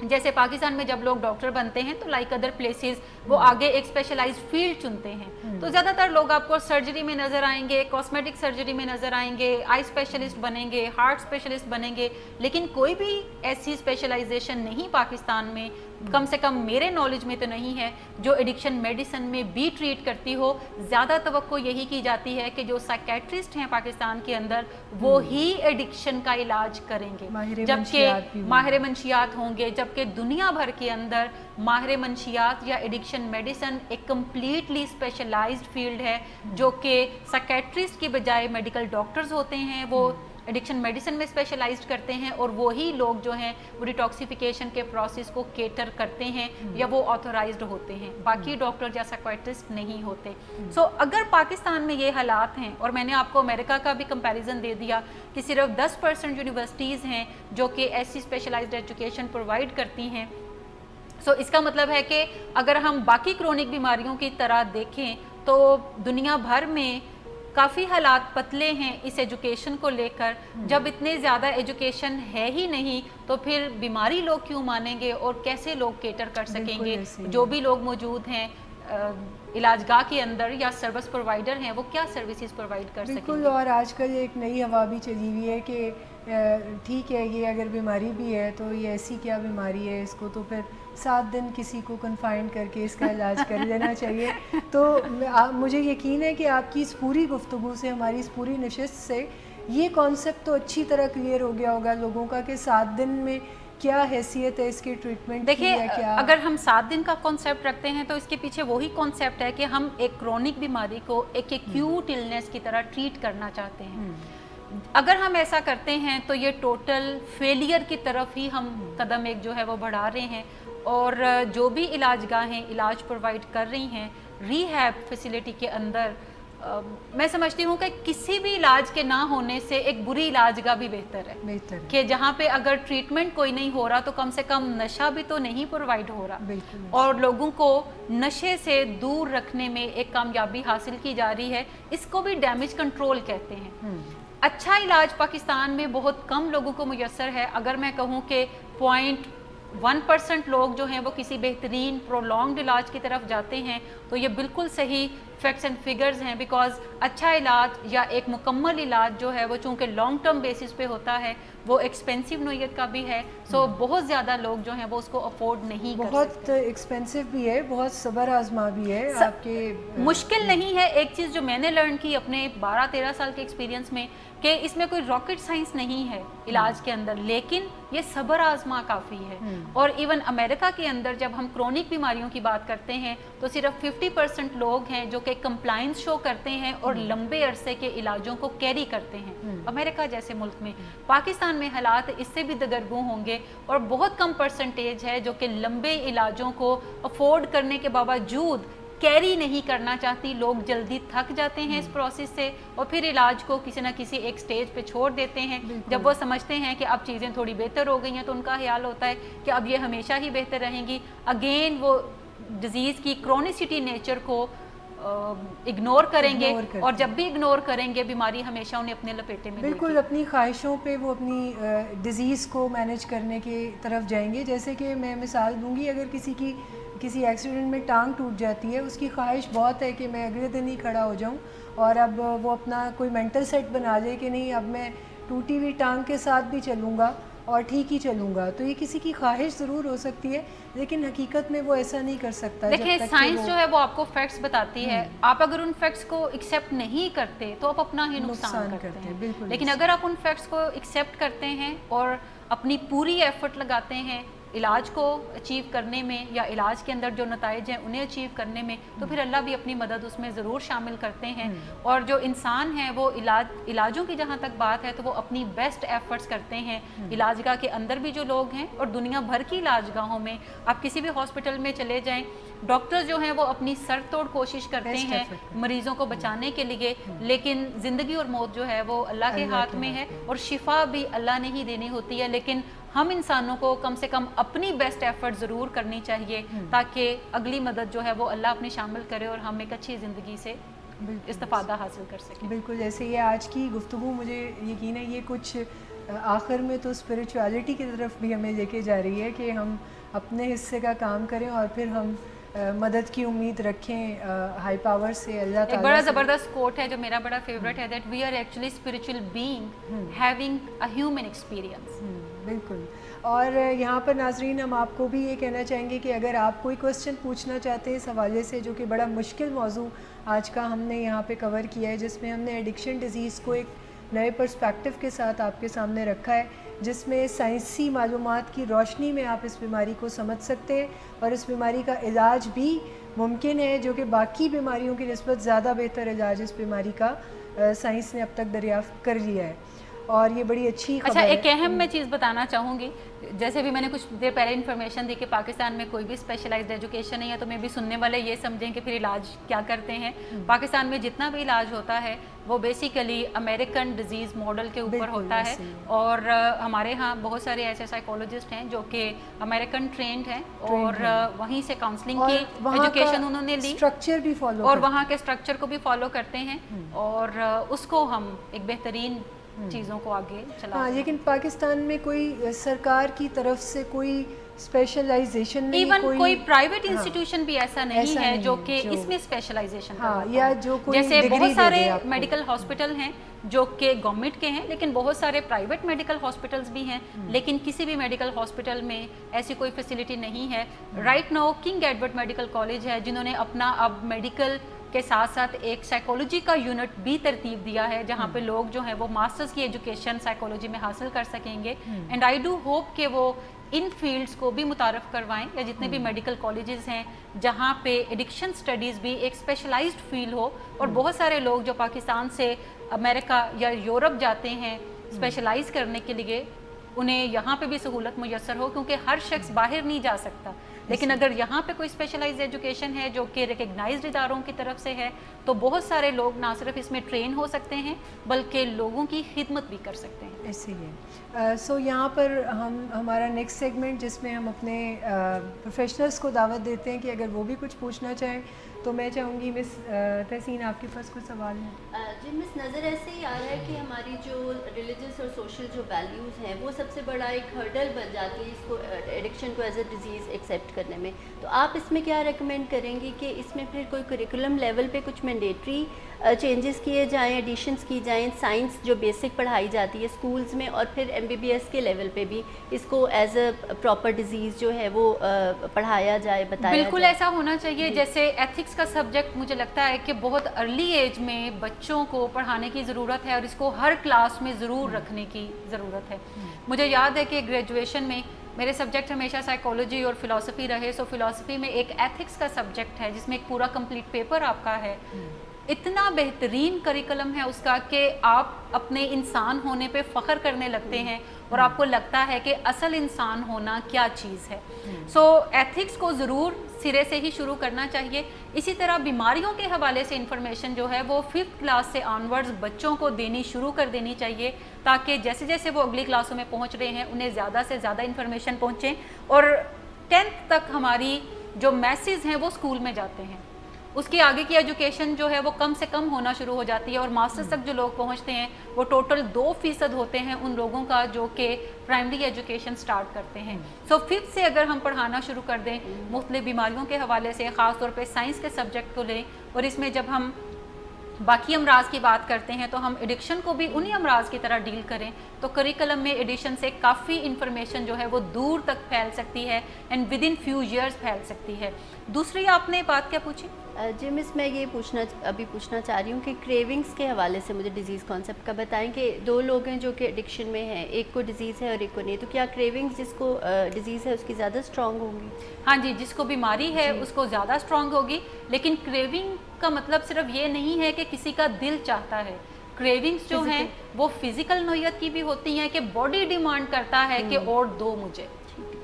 जैसे पाकिस्तान में जब लोग डॉक्टर बनते हैं तो लाइक अदर प्लेसेस वो आगे एक स्पेशलाइज्ड फील्ड चुनते हैं, तो ज़्यादातर लोग आपको सर्जरी में नज़र आएंगे, कॉस्मेटिक सर्जरी में नज़र आएंगे, आई स्पेशलिस्ट बनेंगे, हार्ट स्पेशलिस्ट बनेंगे, लेकिन कोई भी ऐसी स्पेशलाइजेशन नहीं पाकिस्तान में कम से कम मेरे नॉलेज में तो नहीं है, जो एडिक्शन मेडिसिन में भी ट्रीट करती हो। ज़्यादा तवक्को यही की जाती है कि जो साइकेट्रिस्ट हैं पाकिस्तान के अंदर वो ही एडिक्शन का इलाज करेंगे, जबकि माहिर मंशियात होंगे, जबकि दुनिया भर के अंदर माहिर मंशियात या एडिक्शन मेडिसिन एक कम्प्लीटली स्पेशलाइज्ड फील्ड है, जो कि साइकेट्रिस्ट की बजाय मेडिकल डॉक्टर्स होते हैं, वो एडिक्शन मेडिसिन में स्पेशलाइज्ड करते हैं, और वही लोग जो हैं वो डिटॉक्सिफिकेशन के प्रोसेस को केटर करते हैं या वो ऑथोराइज्ड होते हैं, बाकी डॉक्टर या साइकियाट्रिस्ट नहीं होते। सो अगर पाकिस्तान में ये हालात हैं, और मैंने आपको अमेरिका का भी कंपैरिजन दे दिया कि सिर्फ 10% यूनिवर्सिटीज़ हैं जो कि ऐसी स्पेशलाइज्ड एजुकेशन प्रोवाइड करती हैं, सो इसका मतलब है कि अगर हम बाकी क्रोनिक बीमारियों की तरह देखें तो दुनिया भर में काफ़ी हालात पतले हैं इस एजुकेशन को लेकर। जब इतने ज़्यादा एजुकेशन है ही नहीं तो फिर बीमारी लोग क्यों मानेंगे और कैसे लोग केटर कर सकेंगे? जो भी लोग मौजूद हैं इलाजगाह के अंदर या सर्विस प्रोवाइडर हैं, वो क्या सर्विसेज प्रोवाइड कर सकेंगे? और आजकल एक नई हवा भी चली हुई है कि ठीक है, ये अगर बीमारी भी है तो ये ऐसी क्या बीमारी है, इसको तो फिर 7 दिन किसी को कन्फाइन करके इसका इलाज कर लेना चाहिए। तो मुझे यकीन है कि आपकी इस पूरी गुफ्तगू से, हमारी इस पूरी नशिस्त से ये कॉन्सेप्ट तो अच्छी तरह क्लियर हो गया होगा लोगों का कि 7 दिन में क्या हैसियत है इसके ट्रीटमेंट। देखिए, अगर हम 7 दिन का कॉन्सेप्ट रखते हैं तो इसके पीछे वही कॉन्सेप्ट है कि हम एक क्रोनिक बीमारी को एक एक्यूट इलनेस की तरह ट्रीट करना चाहते हैं। अगर हम ऐसा करते हैं तो ये टोटल फेलियर की तरफ ही हम कदम एक जो है वो बढ़ा रहे हैं, और जो भी इलाजगाहें इलाज प्रोवाइड कर रही हैं रीहैब फैसिलिटी के अंदर, मैं समझती हूँ कि किसी भी इलाज के ना होने से एक बुरी इलाजगाह भी बेहतर है कि जहाँ पे अगर ट्रीटमेंट कोई नहीं हो रहा तो कम से कम नशा भी तो नहीं प्रोवाइड हो रहा, और लोगों को नशे से दूर रखने में एक कामयाबी हासिल की जा रही है। इसको भी डैमेज कंट्रोल कहते हैं। अच्छा इलाज पाकिस्तान में बहुत कम लोगों को मुयस्सर है। अगर मैं कहूँ कि 0.1% लोग जो हैं वो किसी बेहतरीन प्रोलॉन्ग्ड इलाज की तरफ जाते हैं, तो ये बिल्कुल सही फैक्ट्स एंड फिगर्स हैं। बिकॉज अच्छा इलाज या एक मुकम्मल इलाज जो है वो चूँकि लॉन्ग टर्म बेसिस पे होता है, वो एक्सपेंसिव नोयत का भी है। सो बहुत ज़्यादा लोग जो हैं वो उसको अफोर्ड नहीं कर सकते। बहुत एक्सपेंसिव भी है, बहुत सब्र आजमा भी है। आपके मुश्किल नहीं है। एक चीज़ जो मैंने लर्न की अपने 12-13 साल के एक्सपीरियंस में कि इसमें कोई रॉकेट साइंस नहीं है इलाज के अंदर, लेकिन ये सब्र आजमा काफ़ी है। और इवन अमेरिका के अंदर जब हम क्रोनिक बीमारियों की बात करते हैं तो सिर्फ 50% लोग हैं जो कि कंप्लाइंस शो करते हैं और लंबे अरसे के इलाजों को कैरी करते हैं अमेरिका जैसे मुल्क में। पाकिस्तान में हालात इससे भी दगरगू होंगे, और बहुत कम परसेंटेज है जो कि लंबे इलाजों को अफोर्ड करने के बावजूद कैरी नहीं करना चाहती। लोग जल्दी थक जाते हैं इस प्रोसेस से और फिर इलाज को किसी न किसी एक स्टेज पे छोड़ देते हैं। जब वो समझते हैं कि अब चीज़ें थोड़ी बेहतर हो गई हैं तो उनका ख्याल होता है कि अब ये हमेशा ही बेहतर रहेंगी। अगेन वो डिज़ीज़ की क्रोनिसिटी नेचर को इग्नोर करेंगे, और जब भी इग्नोर करेंगे बीमारी हमेशा उन्हें अपने लपेटे में बिल्कुल अपनी ख्वाहिशों पे वो अपनी डिज़ीज़ को मैनेज करने की तरफ जाएंगे। जैसे कि मैं मिसाल दूंगी, अगर किसी एक्सीडेंट में टांग टूट जाती है, उसकी ख्वाहिश बहुत है कि मैं अगले दिन ही खड़ा हो जाऊं, और अब वो अपना कोई मेंटल सेट बना ले कि नहीं अब मैं टूटी हुई टांग के साथ भी चलूँगा और ठीक ही चलूँगा। तो ये किसी की ख्वाहिश ज़रूर हो सकती है, लेकिन हकीकत में वो ऐसा नहीं कर सकता। देखिए, साइंस जो है वो आपको फैक्ट्स बताती है, आप अगर उन फैक्ट्स को एक्सेप्ट नहीं करते तो आप अपना ही नुकसान करते हैं। लेकिन अगर आप उन फैक्ट्स को एक्सेप्ट करते हैं और अपनी पूरी एफर्ट लगाते हैं इलाज को अचीव करने में, या इलाज के अंदर जो नताइज हैं उन्हें अचीव करने में, तो फिर अल्लाह भी अपनी मदद उसमें ज़रूर शामिल करते हैं। और जो इंसान है वो इलाजों की जहाँ तक बात है तो वो अपनी बेस्ट एफर्ट्स करते हैं। इलाजगाह के अंदर भी जो लोग हैं और दुनिया भर की इलाजगाहों में, आप किसी भी हॉस्पिटल में चले जाएँ, डॉक्टर्स जो हैं वो अपनी सर तोड़ कोशिश करते हैं मरीज़ों को बचाने के लिए, लेकिन ज़िंदगी और मौत जो है वो अल्लाह के हाथ में है, और शिफा भी अल्लाह ने ही देनी होती है। लेकिन हम इंसानों को कम से कम अपनी बेस्ट एफर्ट ज़रूर करनी चाहिए ताकि अगली मदद जो है वो अल्लाह अपनी शामिल करे और हम एक अच्छी ज़िंदगी से इस्तिफादा हासिल कर सकें। बिल्कुल, जैसे ये आज की गुफ्तगू, मुझे यकीन है ये कुछ आखिर में तो स्पिरिचुअलिटी की तरफ भी हमें लेके जा रही है कि हम अपने हिस्से का काम करें और फिर हम मदद की उम्मीद रखें हाई पावर से, अल्लाह ताला। एक बड़ा ज़बरदस्त कोट है जो मेरा बड़ा फेवरेट है, that we are actually spiritual being having a human experience. बिल्कुल। اور یہاں پر ناظرین ہم آپ کو بھی یہ کہنا چاہیں گے کہ اگر آپ کوئی کوسچن پوچھنا چاہتے ہیں اس حوالے سے، جو کہ بڑا مشکل موضوع آج کا ہم نے یہاں پہ کور کیا ہے، جس میں ہم نے ایڈکشن ڈیزیز کو ایک نئے پرسپیکٹو کے ساتھ آپ کے سامنے رکھا ہے، جس میں سائنسی معلومات کی روشنی میں آپ اس بیماری کو سمجھ سکتے ہیں اور اس بیماری کا علاج بھی ممکن ہے، جو کہ باقی بیماریوں کی نسبت زیادہ بہتر علاج اس بیماری کا سائنس نے اب تک دریافت کر لیا ہے، اور یہ بڑی اچھی خبر ہے۔ اچھا، ایک اہم میں چیز بتانا چاہوں گی، جیسے بھی میں نے کچھ دیر پہلے انفارمیشن دی کہ پاکستان میں کوئی بھی اسپیشلائزڈ ایجوکیشن نہیں ہے، تو میں بھی سننے والے یہ سمجھیں کہ پھر علاج کیا کرتے ہیں۔ پاکستان میں جتنا بھی علاج ہوتا ہے وہ بیسیکلی امریکن ڈیزیز ماڈل کے اوپر ہوتا ہے، اور ہمارے ہاں بہت سارے ایسے سائیکولوجسٹ ہیں جو کہ امریکن ٹرینڈ ہیں، اور وہیں سے کاؤنسلنگ کی ایجوکیشن انہوں نے لی، اسٹرکچر بھی فالو اور وہاں کے اسٹرکچر کو بھی فالو کرتے ہیں، اور اس کو ہم ایک بہترین چیزوں کو آگے چلا۔ ہاں، لیکن پاکستان میں کوئی سرکار کی طرف سے کوئی اسپیشلائزیشن نہیں، ایون کوئی پرائیویٹ انسٹیٹیوشن بھی ایسا نہیں ہے جو کہ اس میں اسپیشلائزیشن ہاں، یا جو کوئی جیسے بہت سارے میڈیکل ہاسپٹل ہیں جو کہ گورنمنٹ کے ہیں، لیکن بہت سارے پرائیویٹ میڈیکل ہاسپٹلز بھی ہیں، لیکن کسی بھی میڈیکل ہاسپٹل میں ایسی کوئی فیسلٹی نہیں ہے۔ Right now king Edward medical college ہے جنہوں نے اپنا اب میڈیکل کے ساتھ ساتھ ایک سائیکولوجی کا یونٹ بھی ترتیب دیا ہے، جہاں پہ لوگ جو ہیں وہ ماسٹرز کی ایجوکیشن سائیکولوجی میں حاصل کر سکیں گے، اینڈ آئی ڈو ہوپ کہ وہ ان فیلڈز کو بھی متعارف کروائیں، یا جتنے بھی میڈیکل کالجز ہیں جہاں پہ ایڈکشن سٹڈیز بھی ایک اسپیشلائزڈ فیلڈ ہو، اور بہت سارے لوگ جو پاکستان سے امریکہ یا یورپ جاتے ہیں اسپیشلائز کرنے کے لیے، انہیں یہاں پہ بھی سہولت میسر ہو، کیونکہ ہر شخص باہر نہیں جا سکتا، لیکن اگر یہاں پہ کوئی اسپیشلائز ایجوکیشن ہے جو کہ ریکگنائزڈ اداروں کی طرف سے ہے، تو بہت سارے لوگ نہ صرف اس میں ٹرین ہو سکتے ہیں بلکہ لوگوں کی خدمت بھی کر سکتے ہیں۔ ایسے ہی سو یہاں پر ہمارا نیکسٹ سیگمنٹ جس میں ہم اپنے پروفیشنلز کو دعوت دیتے ہیں کہ اگر وہ بھی کچھ پوچھنا چاہیں، تو میں چاہوں گی مس تحسین آپ کے پاس کوئی سوال ہے؟ جی مس، نظر ایسے ہی آ رہا ہے کہ ہماری جو ریلیجس اور سوشل جو ویلیوز ہیں وہ سب سے بڑا ایک ہرڈل بن جاتی ہے اس کو ایڈکشن کو ایز اے ڈیزیز ایکسیپٹ کرنے میں، تو آپ اس میں کیا ریکمینڈ کریں گی کہ اس میں پھر کوئی کریکولم لیول پہ کچھ مینڈیٹری چینجز کیے جائیں، ایڈیشنز کی جائیں، سائنس جو بیسک پڑھائی جاتی ہے اسکولز میں، اور پھر MBBS کے لیول پہ بھی اس کو ایز اے پراپر ڈیزیز جو ہے وہ پڑھایا جائے، بتایا جائے؟ بالکل ایسا ہونا چاہیے۔ جیسے ایتھکس کا سبجیکٹ مجھے لگتا ہے کہ بہت ارلی ایج میں بچوں کو پڑھانے کی ضرورت ہے، اور اس کو ہر کلاس میں ضرور رکھنے کی ضرورت ہے۔ مجھے یاد ہے کہ گریجویشن میں میرے سبجیکٹ ہمیشہ سائیکولوجی اور فلاسفی رہے، سو فلاسفی میں ایک ایتھکس کا سبجیکٹ ہے جس میں ایک پورا کمپلیٹ پیپر آپ کا ہے۔ اتنا بہترین کریکلم ہے اس کا کہ آپ اپنے انسان ہونے پہ فخر کرنے لگتے ہیں، اور آپ کو لگتا ہے کہ اصل انسان ہونا کیا چیز ہے۔ سو ایتھکس کو ضرور سرے سے ہی شروع کرنا چاہیے۔ اسی طرح بیماریوں کے حوالے سے انفارمیشن جو ہے وہ 5th کلاس سے آنورڈز بچوں کو دینی شروع کر دینی چاہیے، تاکہ جیسے جیسے وہ اگلی کلاسوں میں پہنچ رہے ہیں انہیں زیادہ سے زیادہ انفارمیشن پہنچیں، اور 10th تک ہماری جو میسز ہیں وہ اسکول میں جاتے ہیں، اس کی آگے کی ایجوکیشن جو ہے وہ کم سے کم ہونا شروع ہو جاتی ہے، اور ماسٹرز تک جو لوگ پہنچتے ہیں وہ ٹوٹل 2% ہوتے ہیں ان لوگوں کا جو کہ پرائمری ایجوکیشن سٹارٹ کرتے ہیں۔ سو 5th سے اگر ہم پڑھانا شروع کر دیں مختلف بیماریوں کے حوالے سے، خاص طور پہ سائنس کے سبجیکٹ کو لیں، اور اس میں جب ہم باقی امراض کی بات کرتے ہیں تو ہم ایڈکشن کو بھی انہی امراض کی طرح ڈیل کریں، تو کریکلم میں ایڈکشن سے کافی انفارمیشن جو ہے وہ دور تک پھیل سکتی ہے، and with in few years پھیل سکتی ہے۔ دوسری آپ نے بات کیا پوچھی؟ جی مس، میں یہ پوچھنا چاہ رہی ہوں کہ کریونگز کے حوالے سے مجھے ڈیزیز کانسیپٹ کا بتائیں کہ 2 لوگ ہیں جو کہ ایڈکشن میں ہیں، ایک کو ڈیزیز ہے اور ایک کو نہیں، تو کیا کریونگز جس کو ڈیزیز ہے اس کی زیادہ اسٹرانگ ہوں گی؟ ہاں جی، جس کو بیماری ہے اس کو زیادہ اسٹرانگ ہوگی، لیکن کریونگ کا مطلب صرف یہ نہیں ہے کہ کسی کا دل چاہتا ہے۔ کریونگز جو ہیں وہ فزیکل نوعیت کی بھی ہوتی ہیں کہ باڈی ڈیمانڈ کرتا ہے کہ اور دو مجھے،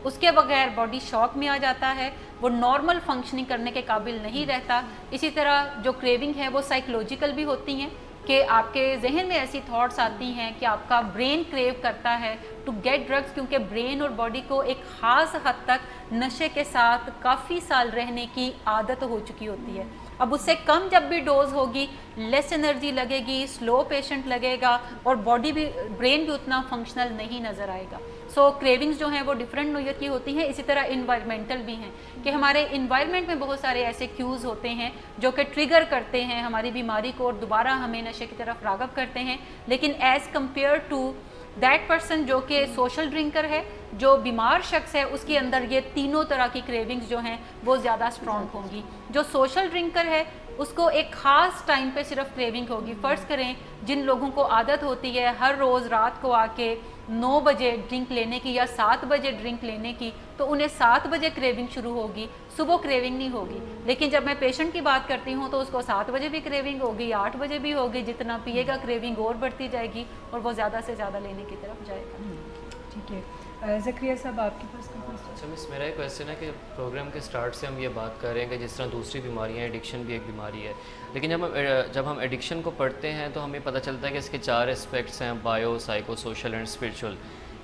اس کے بغیر باڈی شاک میں آ جاتا ہے، وہ نارمل فنکشننگ کرنے کے قابل نہیں رہتا۔ اسی طرح جو کریونگ ہے وہ سائیکولوجیکل بھی ہوتی ہیں کہ آپ کے ذہن میں ایسی تھاٹس آتی ہیں کہ آپ کا برین کریو کرتا ہے ٹو گیٹ ڈرگس، کیونکہ برین اور باڈی کو ایک خاص حد تک نشے کے ساتھ کافی سال رہنے کی عادت ہو چکی ہوتی ہے۔ اب اس سے کم جب بھی ڈوز ہوگی، لیس انرجی لگے گی، سلو پیشنٹ لگے گا، اور باڈی بھی، برین بھی اتنا فنکشنل نہیں نظر آئے گا۔ سو کریونگز جو ہیں وہ ڈفرینٹ نوعیت کی ہوتی ہیں۔ اسی طرح انوائرمنٹل بھی ہیں کہ ہمارے انوائرمنٹ میں بہت سارے ایسے کیوز ہوتے ہیں جو کہ ٹریگر کرتے ہیں ہماری بیماری کو اور دوبارہ ہمیں نشے کی طرف راغب کرتے ہیں، لیکن as compared to that person جو کہ سوشل ڈرنکر ہے, جو بیمار شخص ہے, اس کے اندر یہ تینوں طرح کی کریونگز جو ہیں وہ زیادہ اسٹرانگ ہوں گی. جو سوشل ڈرنکر ہے اس کو ایک خاص ٹائم پہ صرف کریونگ ہوگی. فرض کریں جن لوگوں کو عادت ہوتی ہے ہر روز رات کو آ کے 9 بجے ڈرنک لینے کی یا 7 بجے ڈرنک لینے کی, تو انہیں 7 بجے کریونگ شروع ہوگی, صبح کریونگ نہیں ہوگی. لیکن جب میں پیشنٹ کی بات کرتی ہوں تو اس کو 7 بجے بھی کریونگ ہوگی, 8 بجے بھی ہوگی, جتنا پیے گا کریونگ اور بڑھتی جائے گی اور وہ زیادہ سے زیادہ لینے کی طرف جائے گا. ٹھیک ہے, ذکریہ صاحب آپ کے پاس. اچھا مس, میرا ایک کویسچن ہے کہ پروگرام کے سٹارٹ سے ہم یہ بات کر رہے ہیں کہ جس طرح دوسری بیماریاں ہیں, ایڈکشن بھی ایک بیماری ہے, لیکن جب ہم ایڈکشن کو پڑھتے ہیں تو ہمیں پتہ چلتا ہے کہ اس کے 4 اسپیکٹس ہیں, bio, psycho, social and spiritual.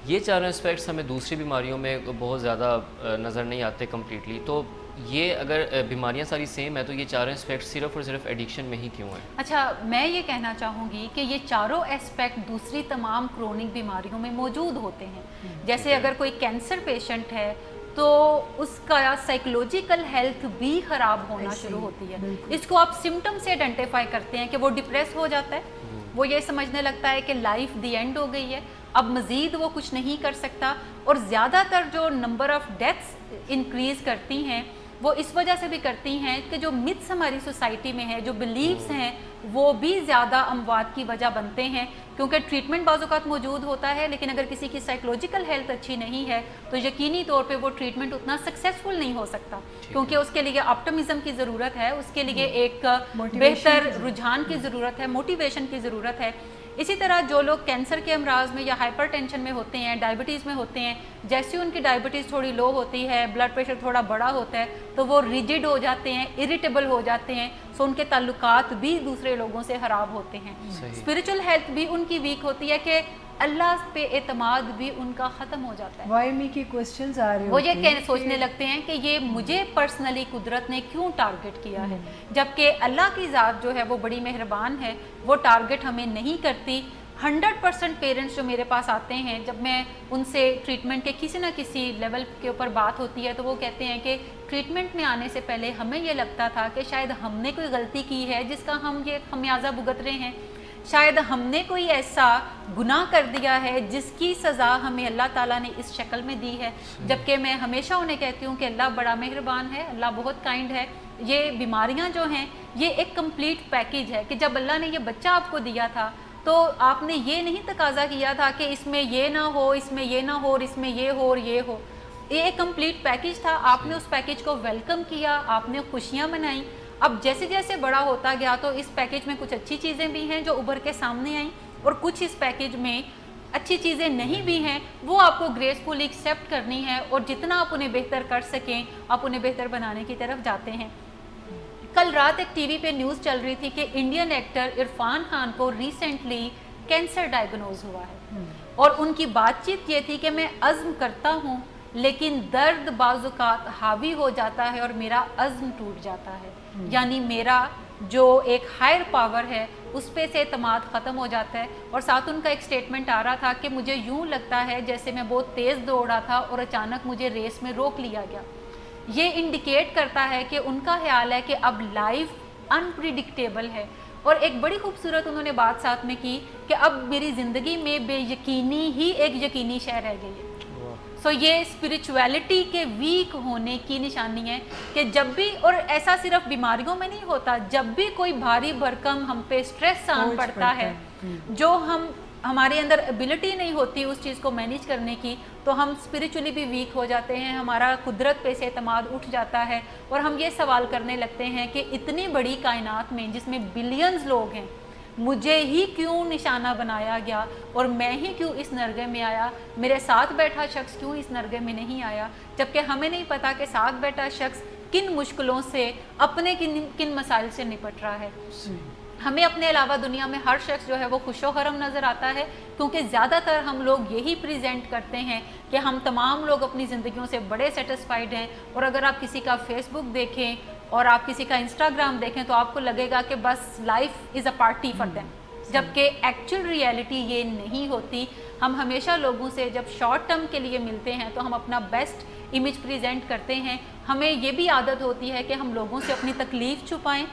یہ 4 اسپیکٹس ہمیں دوسری بیماریوں میں بہت زیادہ نظر نہیں آتے کمپلیٹلی. تو یہ اگر بیماریاں ساری سیم ہے تو یہ 4 اسپیکٹ صرف اور صرف ایڈکشن میں ہی کیوں ہیں؟ اچھا, میں یہ کہنا چاہوں گی کہ یہ چاروں اسپیکٹ دوسری تمام کرونک بیماریوں میں موجود ہوتے ہیں. جیسے اگر کوئی کینسر پیشنٹ ہے تو اس کا سائیکولوجیکل ہیلتھ بھی خراب ہونا شروع ہوتی ہے. اس کو آپ سمٹم سے آئیڈینٹیفائی کرتے ہیں کہ وہ ڈپریس ہو جاتا ہے, وہ یہ سمجھنے لگتا ہے کہ لائف دی اینڈ ہو گئی ہے, اب مزید وہ کچھ نہیں کر سکتا. اور زیادہ تر جو نمبر آف ڈیتھس انکریز کرتی ہیں وہ اس وجہ سے بھی کرتی ہیں کہ جو متس ہماری سوسائٹی میں ہے, جو بلیفز ہیں, وہ بھی زیادہ اموات کی وجہ بنتے ہیں. کیونکہ ٹریٹمنٹ بعض اوقات موجود ہوتا ہے, لیکن اگر کسی کی سائیکولوجیکل ہیلتھ اچھی نہیں ہے تو یقینی طور پہ وہ ٹریٹمنٹ اتنا سکسیسفل نہیں ہو سکتا, کیونکہ اس کے لیے آپٹمزم کی ضرورت ہے, اس کے لیے ایک بہتر رجحان کی ضرورت ہے, موٹیویشن کی ضرورت ہے. اسی طرح جو لوگ کینسر کے امراض میں یا ہائپر ٹینشن میں ہوتے ہیں, ڈائبٹیز میں ہوتے ہیں, جیسے ان کی ڈائبٹیز تھوڑی لو ہوتی ہے, بلڈ پریشر تھوڑا بڑا ہوتا ہے, تو وہ ریجڈ ہو جاتے ہیں, اریٹیبل ہو جاتے ہیں, سو ان کے تعلقات بھی دوسرے لوگوں سے خراب ہوتے ہیں. اسپریچول ہیلتھ بھی ان کی ویک ہوتی ہے کہ اللہ پہ اعتماد بھی ان کا ختم ہو جاتا ہے. وائی می کی کوسچنز آ رہے ہیں, وہ یہ سوچنے لگتے ہیں کہ یہ مجھے پرسنلی قدرت نے کیوں ٹارگٹ کیا ہے, جبکہ اللہ کی ذات جو ہے وہ بڑی مہربان ہے, وہ ٹارگٹ ہمیں نہیں کرتی. 100% پیرنٹس جو میرے پاس آتے ہیں, جب میں ان سے ٹریٹمنٹ کے کسی نہ کسی لیول کے اوپر بات ہوتی ہے تو وہ کہتے ہیں کہ ٹریٹمنٹ میں آنے سے پہلے ہمیں یہ لگتا تھا کہ شاید ہم نے کوئی غلطی کی ہے جس کا ہم یہ خمیازہ بھگت رہے ہیں, شاید ہم نے کوئی ایسا گناہ کر دیا ہے جس کی سزا ہمیں اللہ تعالیٰ نے اس شکل میں دی ہے. جبکہ میں ہمیشہ انہیں کہتی ہوں کہ اللہ بڑا مہربان ہے, اللہ بہت کائنڈ ہے. یہ بیماریاں جو ہیں یہ ایک کمپلیٹ پیکیج ہے کہ جب اللہ نے یہ بچہ آپ کو دیا تھا تو آپ نے یہ نہیں تقاضا کیا تھا کہ اس میں یہ نہ ہو, اس میں یہ نہ ہو, اور اس میں یہ ہو اور یہ ہو. یہ ایک کمپلیٹ پیکیج تھا, آپ نے اس پیکیج کو ویلکم کیا, آپ نے خوشیاں منائیں. اب جیسے جیسے بڑا ہوتا گیا تو اس پیکیج میں کچھ اچھی چیزیں بھی ہیں جو ابھر کے سامنے آئیں, اور کچھ اس پیکیج میں اچھی چیزیں نہیں بھی ہیں, وہ آپ کو گریسفلی ایکسیپٹ کرنی ہے, اور جتنا آپ انہیں بہتر کر سکیں آپ انہیں بہتر بنانے کی طرف جاتے ہیں. کل رات ایک ٹی وی پہ نیوز چل رہی تھی کہ انڈین ایکٹر عرفان خان کو ریسنٹلی کینسر ڈائیگنوز ہوا ہے, اور ان کی بات چیت یہ تھی کہ میں عزم کرتا ہوں لیکن درد بعض اوقات حاوی ہو جاتا ہے اور میرا عزم ٹوٹ جاتا ہے. یعنی میرا جو ایک ہائر پاور ہے اس پہ سے اعتماد ختم ہو جاتا ہے. اور ساتھ ان کا ایک سٹیٹمنٹ آ رہا تھا کہ مجھے یوں لگتا ہے جیسے میں بہت تیز دوڑ رہا تھا اور اچانک مجھے ریس میں روک لیا گیا. یہ انڈیکیٹ کرتا ہے کہ ان کا خیال ہے کہ اب لائف انپریڈکٹیبل ہے. اور ایک بڑی خوبصورت انہوں نے بات ساتھ میں کی کہ اب میری زندگی میں بے یقینی ہی ایک یقینی شے رہ گئی ہے. سو یہ اسپریچویلٹی کے ویک ہونے کی نشانی ہے کہ جب بھی, اور ایسا صرف بیماریوں میں نہیں ہوتا, جب بھی کوئی بھاری بھرکم ہم پہ اسٹریس آن پڑتا ہے, جو ہمارے اندر ایبلٹی نہیں ہوتی اس چیز کو مینیج کرنے کی, تو ہم اسپریچولی بھی ویک ہو جاتے ہیں, ہمارا قدرت پہ سے اعتماد اٹھ جاتا ہے, اور ہم یہ سوال کرنے لگتے ہیں کہ اتنی بڑی کائنات میں جس میں بلینز لوگ ہیں, مجھے ہی کیوں نشانہ بنایا گیا, اور میں ہی کیوں اس نرگے میں آیا, میرے ساتھ بیٹھا شخص کیوں اس نرگے میں نہیں آیا. جبکہ ہمیں نہیں پتا کہ ساتھ بیٹھا شخص کن مشکلوں سے, اپنے کن مسائل سے نپٹ رہا ہے. ہمیں اپنے علاوہ دنیا میں ہر شخص جو ہے وہ خوش و خرم نظر آتا ہے, کیونکہ زیادہ تر ہم لوگ یہی پریزنٹ کرتے ہیں کہ ہم تمام لوگ اپنی زندگیوں سے بڑے سیٹسفائیڈ ہیں. اور اگر آپ کسی کا فیس بک دیکھیں اور آپ کسی کا انسٹاگرام دیکھیں تو آپ کو لگے گا کہ بس life is a party for them, جبکہ ایکچوئل ریئلٹی یہ نہیں ہوتی. ہم ہمیشہ لوگوں سے جب شارٹ ٹرم کے لیے ملتے ہیں تو ہم اپنا بیسٹ امیج پریزنٹ کرتے ہیں. ہمیں یہ بھی عادت ہوتی ہے کہ ہم لوگوں سے اپنی تکلیف چھپائیں,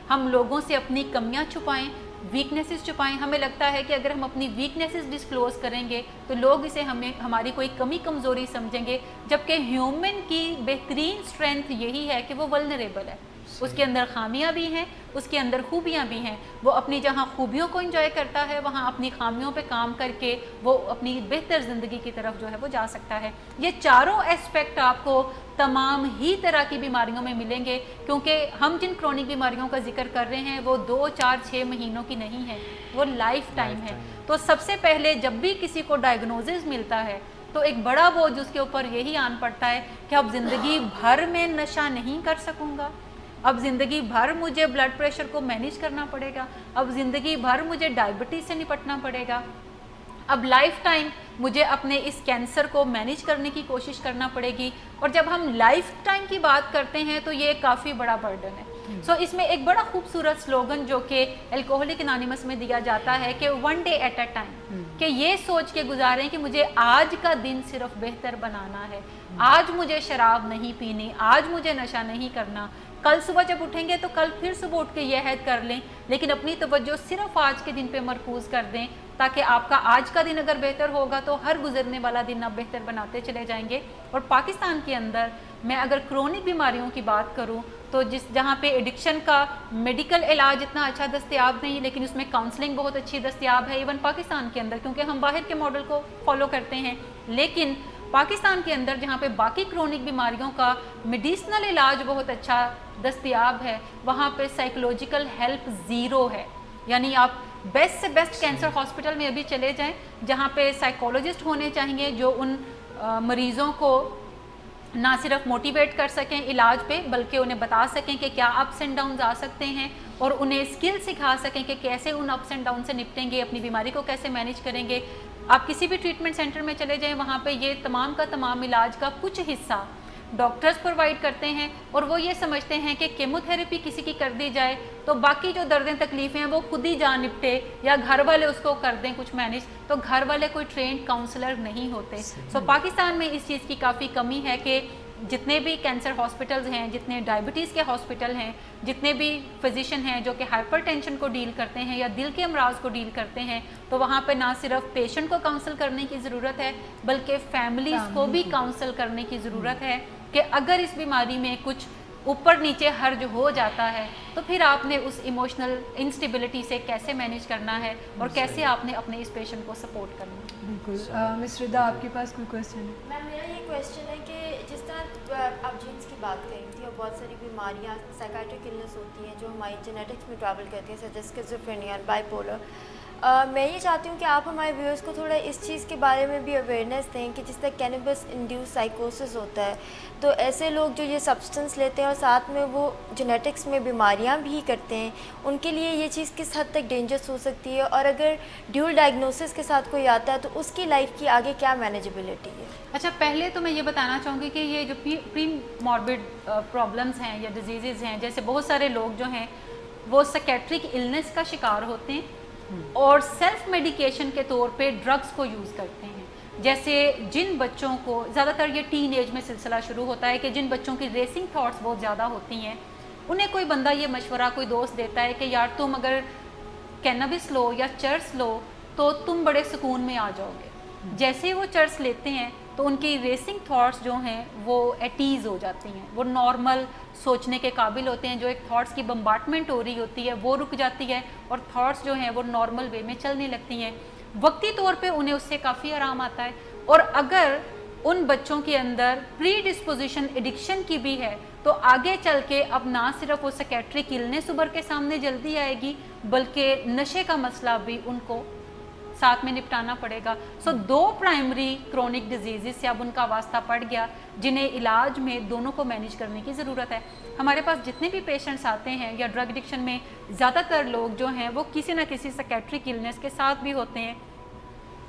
ہم لوگوں سے اپنی کمیاں چھپائیں, वीकनेसेस छुपाएं। हमें लगता है कि अगर हम अपनी वीकनेसेस डिस्क्लोज़ करेंगे तो लोग इसे हमारी कोई कमी कमज़ोरी समझेंगे, जबकि ह्यूमन की बेहतरीन स्ट्रेंथ यही है कि वो वल्नरेबल है, उसके अंदर खामियां भी हैं, उसके अंदर खूबियां भी हैं। वो अपनी जहाँ खूबियों को एंजॉय करता है वहाँ अपनी खामियों पे काम करके वो अपनी बेहतर ज़िंदगी की तरफ जो है वो जा सकता है। ये चारों एस्पेक्ट आपको तमाम ही तरह की बीमारियों में मिलेंगे, क्योंकि हम जिन क्रोनिक बीमारियों का जिक्र कर रहे हैं वो 2, 4, 6 महीनों की नहीं है, वो लाइफ टाइम है। तो सबसे पहले जब भी किसी को डायग्नोसिस मिलता है तो एक बड़ा बोझ उसके ऊपर यही आन पड़ता है कि अब ज़िंदगी भर में नशा नहीं कर सकूँगा, अब ज़िंदगी भर मुझे ब्लड प्रेशर को मैनेज करना पड़ेगा, अब ज़िंदगी भर मुझे डायबिटीज़ से निपटना पड़ेगा, अब लाइफ टाइम मुझे अपने इस कैंसर को मैनेज करने की कोशिश करना पड़ेगी। और जब हम लाइफ टाइम की बात करते हैं तो ये काफ़ी बड़ा बर्डन है। इसमें एक बड़ा खूबसूरत स्लोगन जो कि अल्कोहलिक एनोनिमस में दिया जाता है कि 1 डे एट अ टाइम, कि ये सोच के गुजारें कि मुझे आज का दिन सिर्फ बेहतर बनाना है, आज मुझे शराब नहीं पीनी, आज मुझे नशा नहीं करना। कल सुबह जब उठेंगे तो कल फिर सुबह उठ के ये अहद कर लें, लेकिन अपनी तवज्जो सिर्फ आज के दिन पे मरकूज़ कर दें, ताकि आपका आज का दिन अगर बेहतर होगा तो हर गुजरने वाला दिन आप बेहतर बनाते चले जाएंगे। और पाकिस्तान के अंदर मैं अगर क्रोनिक बीमारियों की बात करूं तो जहाँ पे एडिक्शन का मेडिकल इलाज इतना अच्छा दस्तयाब नहीं, लेकिन उसमें काउंसलिंग बहुत अच्छी दस्तयाब है इवन पाकिस्तान के अंदर, क्योंकि हम बाहर के मॉडल को फॉलो करते हैं। लेकिन पाकिस्तान के अंदर जहाँ पे बाकी क्रोनिक बीमारियों का मेडिसिनल इलाज बहुत अच्छा दस्तयाब है, वहाँ पे साइकोलॉजिकल हेल्प ज़ीरो है। यानी आप बेस्ट से बेस्ट कैंसर हॉस्पिटल में अभी चले जाएं जहाँ पे साइकोलॉजिस्ट होने चाहिए जो उन मरीज़ों को ना सिर्फ मोटिवेट कर सकें इलाज पे, बल्कि उन्हें बता सकें कि क्या अप्स एंड डाउन्स आ सकते हैं, और उन्हें स्किल सिखा सकें कि कैसे उन अप्स एंड डाउन से निपटेंगे, अपनी बीमारी को कैसे मैनेज करेंगे। आप किसी भी ट्रीटमेंट सेंटर में चले जाएं, वहाँ पे ये तमाम का तमाम इलाज का कुछ हिस्सा डॉक्टर्स प्रोवाइड करते हैं, और वो ये समझते हैं कि केमोथेरेपी किसी की कर दी जाए तो बाकी जो दर्दें तकलीफ़ें हैं वो खुद ही जा निपटे, या घर वाले उसको कर दें कुछ मैनेज, तो घर वाले कोई ट्रेंड काउंसलर नहीं होते। पाकिस्तान में इस चीज़ की काफ़ी कमी है कि जितने भी कैंसर हॉस्पिटल्स हैं, जितने डायबिटीज़ के हॉस्पिटल हैं, जितने भी फिजिशियन हैं जो कि हाइपरटेंशन को डील करते हैं या दिल के अमराज को डील करते हैं, तो वहाँ पे ना सिर्फ पेशेंट को काउंसल करने की ज़रूरत है बल्कि फैमिलीज़ को भी काउंसल करने की ज़रूरत है कि अगर इस बीमारी में कुछ ऊपर नीचे हर्ज हो जाता है तो फिर आपने उस इमोशनल इंस्टेबिलिटी से कैसे मैनेज करना है और कैसे आपने अपने इस पेशेंट को सपोर्ट करना है। बिल्कुल। मिस रिदा, आपके पास कोई क्वेश्चन है? मैम, मेरा ये क्वेश्चन है कि जिस तरह आप जीन्स की बात करी थी और बहुत सारी बीमारियाँ साइकाट्रिक इलनेस होती हैं जो हमारी जेनेटिक्स में ट्रैवल करती हैं, सच एज स्किज़ोफ्रेनिया, बाइपोलर, मैं ये चाहती हूँ कि आप हमारे व्यूअर्स को थोड़ा इस चीज़ के बारे में भी अवेयरनेस दें कि जिस तरह कैनबिस इंड्यूस साइकोसिस होता है, तो ऐसे लोग जो ये सब्सटेंस लेते हैं और साथ में वो जेनेटिक्स में बीमारियां भी करते हैं, उनके लिए ये चीज़ किस हद तक डेंजरस हो सकती है, और अगर ड्यूल डायग्नोसिस के साथ कोई आता है तो उसकी लाइफ की आगे क्या मैनेजेबिलिटी है? अच्छा, पहले तो मैं ये बताना चाहूँगी कि ये जो प्री मॉर्बिड प्रॉब्लम्स हैं या डिजीज़ हैं, जैसे बहुत सारे लोग जो हैं वो साइकेट्रिक इलनेस का शिकार होते हैं और सेल्फ मेडिकेशन के तौर पे ड्रग्स को यूज़ करते हैं। जैसे जिन बच्चों को, ज़्यादातर ये टीन एज में सिलसिला शुरू होता है कि जिन बच्चों की रेसिंग थॉट्स बहुत ज़्यादा होती हैं, उन्हें कोई बंदा ये मशवरा, कोई दोस्त देता है कि यार तुम अगर कैनबिस लो या चर्स लो तो तुम बड़े सुकून में आ जाओगे। जैसे ही वो चर्स लेते हैं तो उनकी रेसिंग थॉट्स जो हैं वो एटीज़ हो जाती हैं, वो नॉर्मल सोचने के काबिल होते हैं। जो एक थॉट्स की बम्बार्टमेंट हो रही होती है वो रुक जाती है और थॉट्स जो हैं वो नॉर्मल वे में चलने लगती हैं। वक्ती तौर पे उन्हें उससे काफ़ी आराम आता है। और अगर उन बच्चों के अंदर प्री डिस्पोजिशन एडिक्शन की भी है तो आगे चल के अब ना सिर्फ वो साइकेट्रिक इलनेस उभर के सामने जल्दी आएगी, बल्कि नशे का मसला भी उनको साथ में निपटाना पड़ेगा। सो 2 प्राइमरी क्रोनिक डिजीज़ से अब उनका वास्ता पड़ गया जिन्हें इलाज में दोनों को मैनेज करने की ज़रूरत है। हमारे पास जितने भी पेशेंट्स आते हैं या ड्रग एडिक्शन में ज़्यादातर लोग जो हैं वो किसी न किसी साइकेट्रिक इलनेस के साथ भी होते हैं,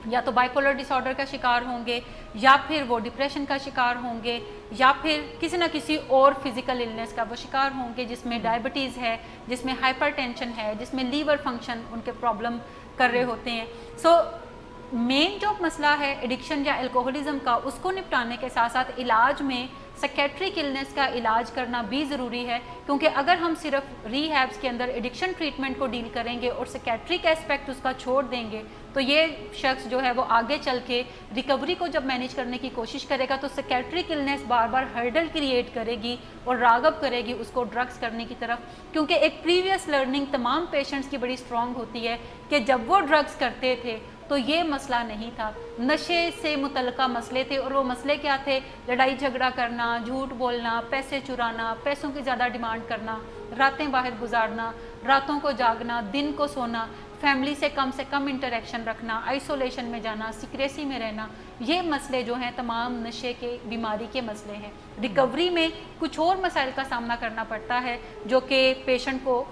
या तो बाइपोलर डिसऑर्डर का शिकार होंगे, या फिर वो डिप्रेशन का शिकार होंगे, या फिर किसी न किसी और फिज़िकल इलनेस का वो शिकार होंगे जिसमें डायबिटीज़ है, जिसमें हाइपरटेंशन है, जिसमें लीवर फंक्शन उनके प्रॉब्लम कर रहे होते हैं। सो मेन जो मसला है एडिक्शन या अल्कोहलिज्म का, उसको निपटाने के साथ साथ इलाज में سکیٹرک النس کا علاج کرنا بھی ضروری ہے، کیونکہ اگر ہم صرف ری ہیبس کے اندر ایڈکشن ٹریٹمنٹ کو ڈیل کریں گے اور سکیٹرک اسپیکٹ اس کا چھوڑ دیں گے تو یہ شخص جو ہے وہ آگے چل کے ریکوری کو جب مینیج کرنے کی کوشش کرے گا تو سکیٹرک النس بار بار ہرڈل کریٹ کرے گی اور راغب کرے گی اس کو ڈرگس کرنے کی طرف، کیونکہ ایک پریویس لرننگ تمام پیشنٹس کی بڑی سٹرونگ ہوتی ہے کہ جب وہ ڈرگس کرتے تھے تو یہ مسئلہ نہیں تھا، نشے سے متعلقہ مسئلے تھے، اور وہ مسئلے کیا تھے؟ لڑائی جھگڑا کرنا، جھوٹ بولنا، پیسے چرانا، پیسوں کی زیادہ ڈیمانڈ کرنا، راتیں باہر گزارنا، راتوں کو جاگنا، دن کو سونا، فیملی سے کم انٹریکشن رکھنا، آئسولیشن میں جانا، سیکریسی میں رہنا، یہ مسئلے جو ہیں تمام نشے کے بیماری کے مسئلے ہیں۔ ریکوری میں کچھ اور مسائل کا سامنا کرنا پڑتا ہے جو کہ پیشنٹ کو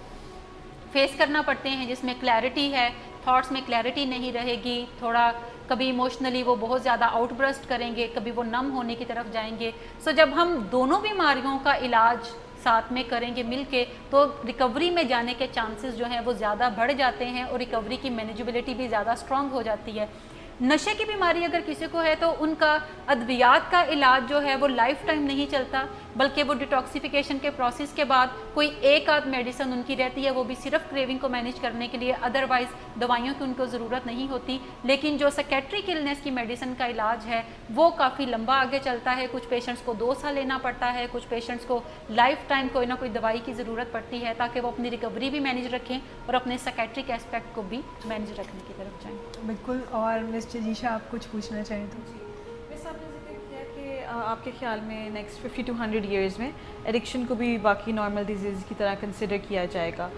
فیس کرنا پڑتے ہیں، جس میں کلیئرٹی ہے، تھاٹس میں کلیئرٹی نہیں رہے گی، تھوڑا کبھی ایموشنلی وہ بہت زیادہ آؤٹ برسٹ کریں گے، کبھی وہ نم ہونے کی طرف جائیں گے۔ سو جب ہم دونوں بیماریوں کا علاج ساتھ میں کریں گے مل کے تو ریکوری میں جانے کے چانسز جو ہیں وہ زیادہ بڑھ جاتے ہیں اور ریکوری کی مینیجبلٹی بھی زیادہ سٹرونگ ہو جاتی ہے۔ نشے کی بیماری اگر کسی کو ہے تو ان کا ادویات کا علاج جو ہے وہ لائف ٹائم نہیں چلتا، بلکہ وہ ڈیٹاکسیفیکیشن کے پروسیس کے بعد کوئی ایک آدھ میڈیسن ان کی رہتی ہے، وہ بھی صرف کریونگ کو مینیج کرنے کے لیے، ادروائز دوائیوں کی ان کو ضرورت نہیں ہوتی۔ لیکن جو سکیٹرک النس کی میڈیسن کا علاج ہے وہ کافی لمبا آگے چلتا ہے، کچھ پیشنٹس کو 2 سال لینا پڑتا ہے، کچھ پیشنٹس کو لائف ٹائم کوئی نہ کوئی دوائی کی ضرورت پڑتی ہے تاکہ وہ اپنی ریکوری بھی مینیج رکھیں اور اپنے سکیٹرک اسپیکٹ کو بھی مینیج رکھنے کی طرف جائیں۔ بالکل، اور مس جدیشہ آپ کچھ پوچھنا چاہیں تو؟ ویسے آپ نے ذکر کیا کہ آپ کے خیال میں نیکسٹ 50 to 100 ایئرز میں ایڈکشن کو بھی باقی نارمل ڈیزیز کی طرح کنسیڈر کیا جائے گا،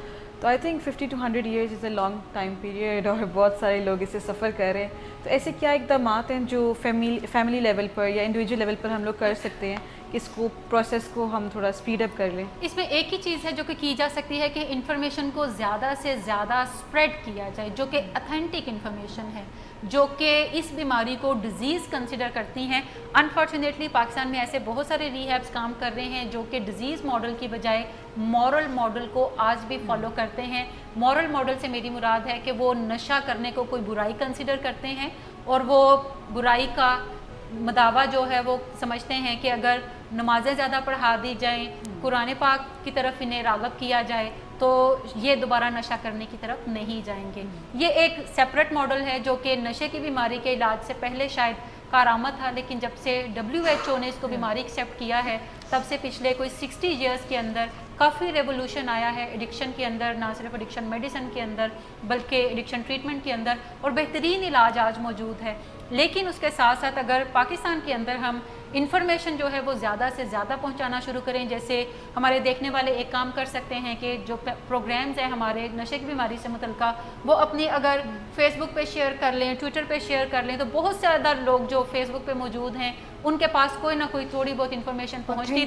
تو I think 50 to 100 years is a long time period اور بہت سارے لوگ اسے سفر کر رہے ہیں، تو ایسے کیا اقدامات ہیں جو فیملی لیول پر یا انڈیویجول لیول پر ہم لوگ کر سکتے ہیں کہ اس کو پروسیس کو ہم تھوڑا اسپیڈ اپ کر لیں؟ اس میں ایک ہی چیز ہے جو کہ کی جا سکتی ہے کہ انفارمیشن کو زیادہ سے زیادہ اسپریڈ کیا جائے، جو کہ اتھینٹک انفارمیشن ہے، جو کہ اس بیماری کو ڈیزیز کنسیڈر کرتی ہیں۔ انفارچونیٹلی پاکستان میں ایسے بہت سارے ری ہیبس کام کر رہے ہیں جو کہ ڈیزیز ماڈل کی بجائے مورل ماڈل کو آج بھی فالو کرتے ہیں۔ مورل ماڈل سے میری مراد ہے کہ وہ نشہ کرنے کو کوئی برائی کنسیڈر کرتے ہیں اور وہ برائی کا مداوع جو ہے وہ سمجھتے ہیں کہ اگر نمازیں زیادہ پڑھا دی جائیں، قرآن پاک کی طرف انہیں راغب کیا جائے تو یہ دوبارہ نشہ کرنے کی طرف نہیں جائیں گے۔ یہ ایک سیپریٹ ماڈل ہے جو کہ نشے کی بیماری کے علاج سے پہلے شاید کارآمد تھا، لیکن جب سے WHO نے اس کو بیماری ایکسیپٹ کیا ہے تب سے پچھلے کوئی 60 ایئرس کے اندر کافی ریولوشن آیا ہے ایڈکشن کے اندر، نہ صرف ایڈکشن میڈیسن کے اندر بلکہ ایڈکشن ٹریٹمنٹ کے اندر، اور بہترین علاج آج موجود ہے۔ لیکن اس کے ساتھ ساتھ اگر پاکستان کے اندر ہم انفارمیشن جو ہے وہ زیادہ سے زیادہ پہنچانا شروع کریں، جیسے ہمارے دیکھنے والے ایک کام کر سکتے ہیں کہ جو پروگرامز ہیں ہمارے نشے کی بیماری سے متعلقہ وہ اپنی اگر فیس بک پہ شیئر کر لیں، ٹویٹر پہ شیئر کر لیں، تو بہت زیادہ لوگ جو فیس بک پہ موجود ہیں ان کے پاس کوئی نہ کوئی تھوڑی بہت انفارمیشن پہنچتی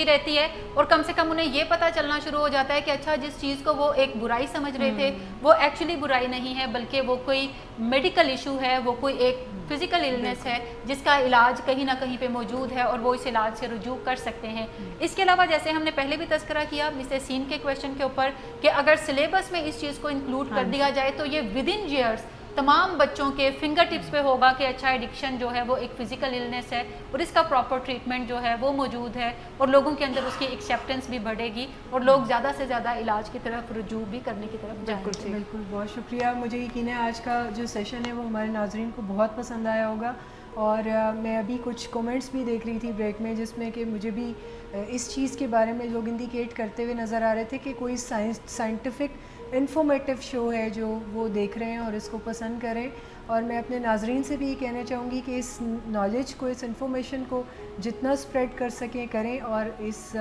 رہتی ہے اور کم سے کم انہیں یہ پتہ چلنا شروع ہو جاتا ہے کہ اچھا جس چیز کو وہ ایک برائی سمجھ رہے تھے وہ ایکچولی برائی نہیں ہے، بلکہ وہ کوئی میڈیکل ایشو ہے، وہ کوئی ایک فزیکل النس ہے جس کا علاج کہیں نہ کہیں پہ موجود ہے اور وہ اس علاج سے رجوع کر سکتے ہیں۔ اس کے علاوہ جیسے ہم نے پہلے بھی تذکرہ کیا مسٹر سین کے کویشچن کے اوپر کہ اگر سلیبس میں اس چیز کو انکلوڈ کر دیا جائے تو یہ ود ان ایئرس تمام بچوں کے فنگر ٹپس پہ ہوگا کہ اچھا ایڈکشن جو ہے وہ ایک فزیکل النس ہے اور اس کا پراپر ٹریٹمنٹ جو ہے وہ موجود ہے اور لوگوں کے اندر اس کی ایکسیپٹنس بھی بڑھے گی اور لوگ زیادہ سے زیادہ علاج کی طرف رجوع بھی کرنے کی طرف جائیں گے۔ بالکل، بہت شکریہ۔ مجھے یقین ہے آج کا جو سیشن ہے وہ ہمارے ناظرین کو بہت پسند آیا ہوگا، اور میں ابھی کچھ کومنٹس بھی دیکھ رہی تھی بریک میں جس میں کہ مجھے بھی اس چیز کے بارے میں لوگ انڈیکیٹ کرتے ہوئے نظر آ رہے تھے کہ کوئی سائنٹیفک انفارمیٹیو شو ہے جو وہ دیکھ رہے ہیں اور اس کو پسند کریں، اور میں اپنے ناظرین سے بھی یہ کہنا چاہوں گی کہ اس نالج کو، اس انفارمیشن کو جتنا اسپریڈ کر سکیں کریں، اور اس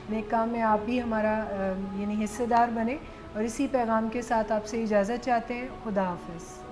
نیک کام میں آپ بھی ہمارا یعنی حصے دار بنیں، اور اسی پیغام کے ساتھ آپ سے اجازت چاہتے ہیں۔ خدا حافظ۔